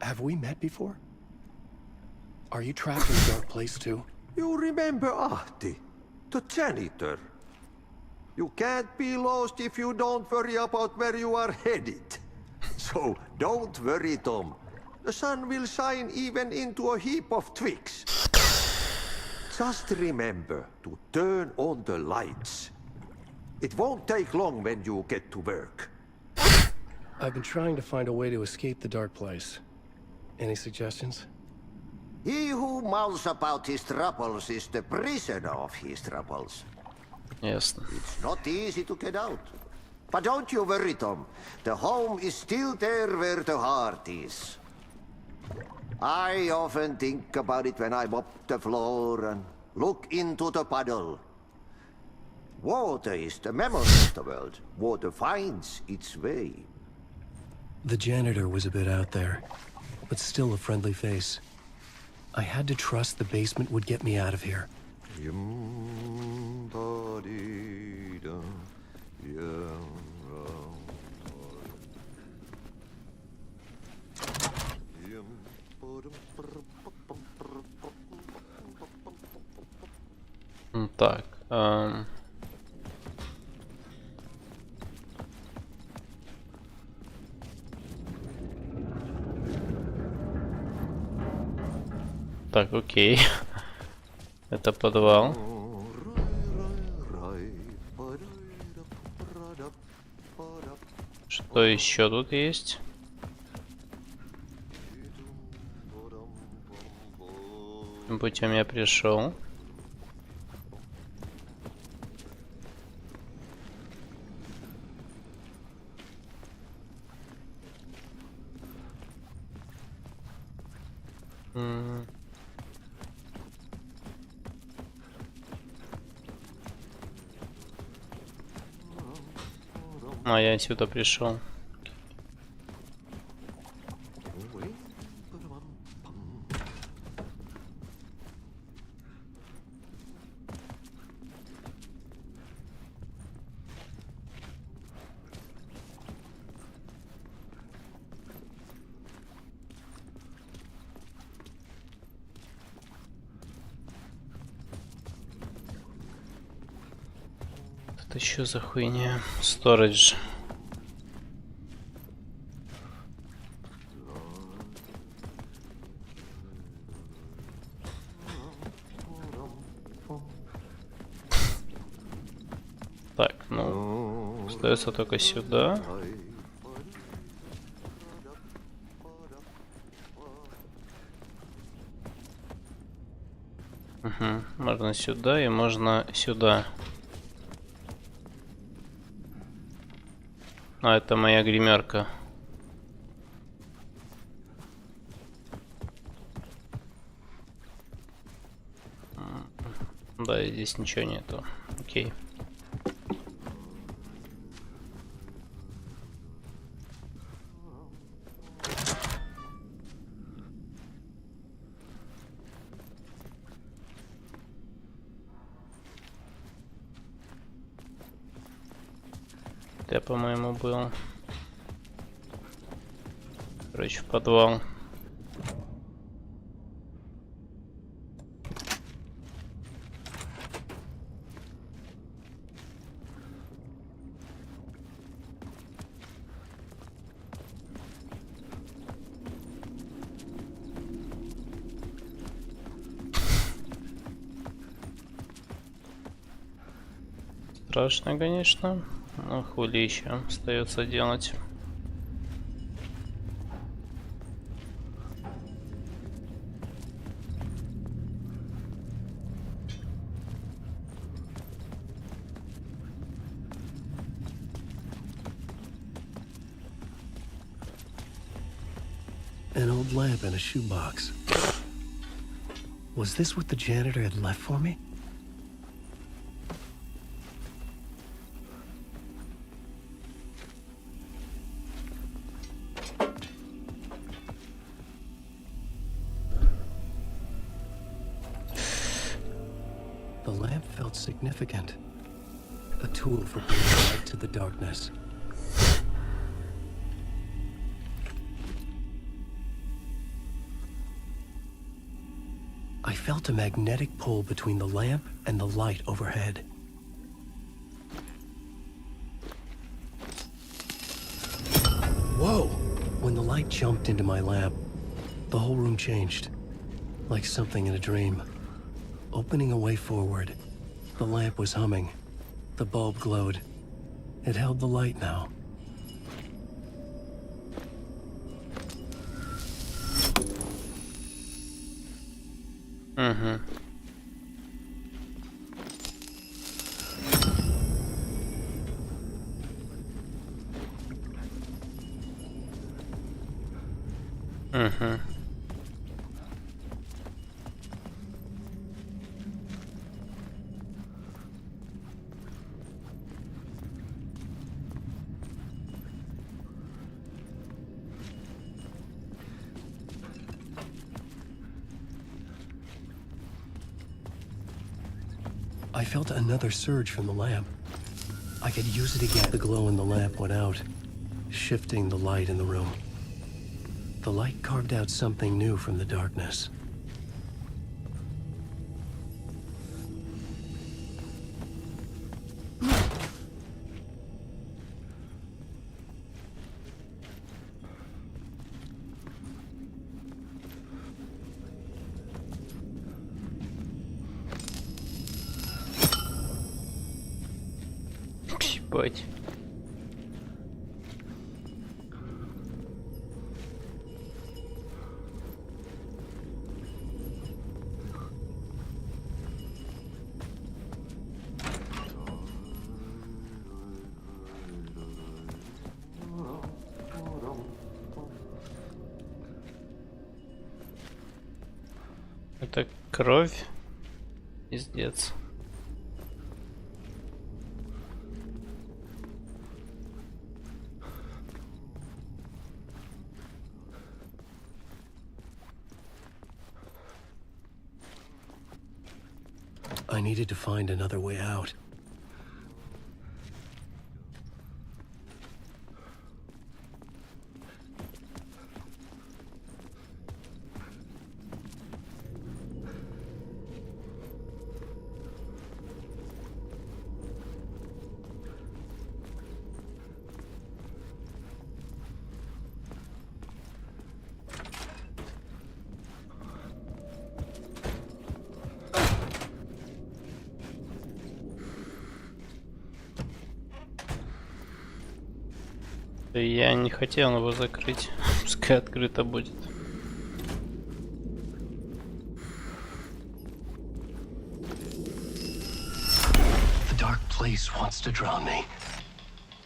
Speaker 3: Have we met before? Are you trapped in a dark place too?
Speaker 18: You remember Ahti, the janitor. You can't be lost if you don't worry about where you are headed. So don't worry, Tom. The sun will shine even into a heap of twigs. Just remember to turn on the lights. It won't take long when you get to work.
Speaker 3: I've been trying to find a way to escape the dark place. Any suggestions?
Speaker 18: He who mouths about his troubles is the prisoner of his troubles.
Speaker 5: Yes.
Speaker 18: It's not easy to get out. But don't you worry, Tom. The home is still there where the heart is. I often think about it when I mop the floor and look into the puddle. Water is the memory of the world. Water finds its way.
Speaker 3: The janitor was a bit out there, but still a friendly face. I had to trust the basement would get me out of here.
Speaker 5: Так. Так, окей. Это подвал. Что еще тут есть? Каким путем я пришел? А, я отсюда пришел. Это еще за хуйня? Storage. Так, ну, остается только сюда. Угу, можно сюда и можно сюда. А, это моя гримерка. Да, и здесь ничего нету. Окей. Я, по-моему, был. короче, в подвал. Страшно, конечно, но хули еще остается делать.
Speaker 3: An old lamp in a shoebox. Was this what the janitor had left for me? The lamp felt significant. A tool for bringing light to the darkness. I felt a magnetic pull between the lamp and the light overhead. Whoa! When the light jumped into my lamp, the whole room changed. Like something in a dream. Opening a way forward, the lamp was humming. The bulb glowed. It held the light now.
Speaker 5: Mm-hmm. Mm-hmm.
Speaker 3: I felt another surge from the lamp. I could use it again. The glow in the lamp went out, shifting the light in the room. The light carved out something new from the darkness.
Speaker 5: Ебать. Это кровь? Пиздец.
Speaker 3: I needed to find another way out.
Speaker 5: Я не хотел его закрыть. Пускай открыто будет.
Speaker 3: The dark place wants to drown me.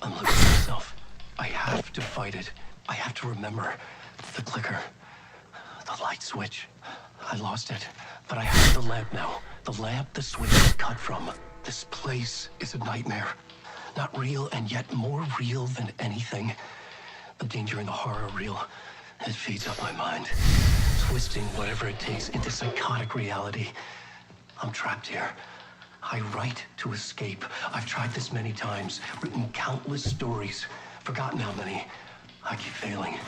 Speaker 3: I'm losing myself. I have to fight it. I have to remember. The clicker. The light switch. I lost it. But I have the lamp now. The lamp the switch is cut from. This place is a nightmare. Not real, and yet more real than anything. The danger and the horror real. It feeds up my mind. Twisting whatever it takes into psychotic reality. I'm trapped here. I write to escape. I've tried this many times. Written countless stories. Forgotten how many. I keep failing.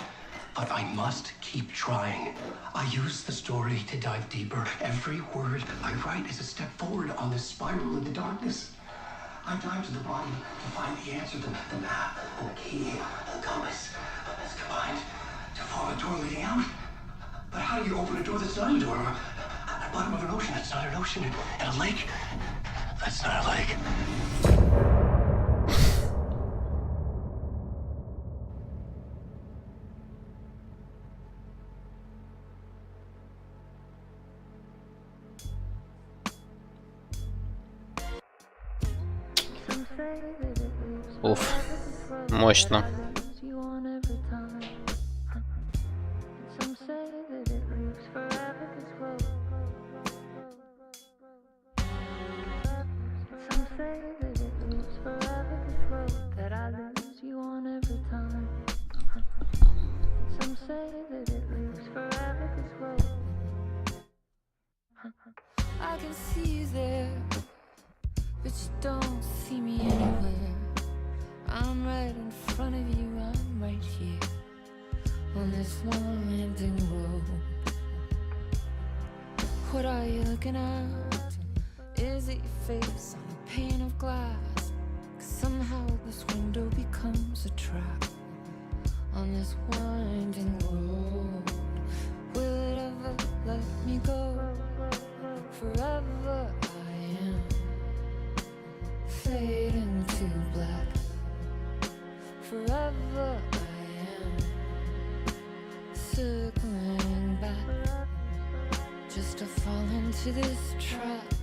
Speaker 3: but I must keep trying. I use the story to dive deeper. Every word I write is a step forward on this spiral in the darkness. I dive to the bottom to find the answer, the map, and the key, the compass. It's combined to form a door leading out. But how do you open a door that's not a door? At the bottom of an ocean that's not an ocean, and a lake that's not a lake.
Speaker 5: Уф, мощно.
Speaker 13: I can see you there, but you don't see me anywhere. I'm right in front of you, I'm right here on this winding road. What are you looking at? Is it your face on a pane of glass? 'Cause somehow this window becomes a trap on this winding road. Will it ever let me go? Forever I am fading to black. Forever I am circling back, just to fall into this trap.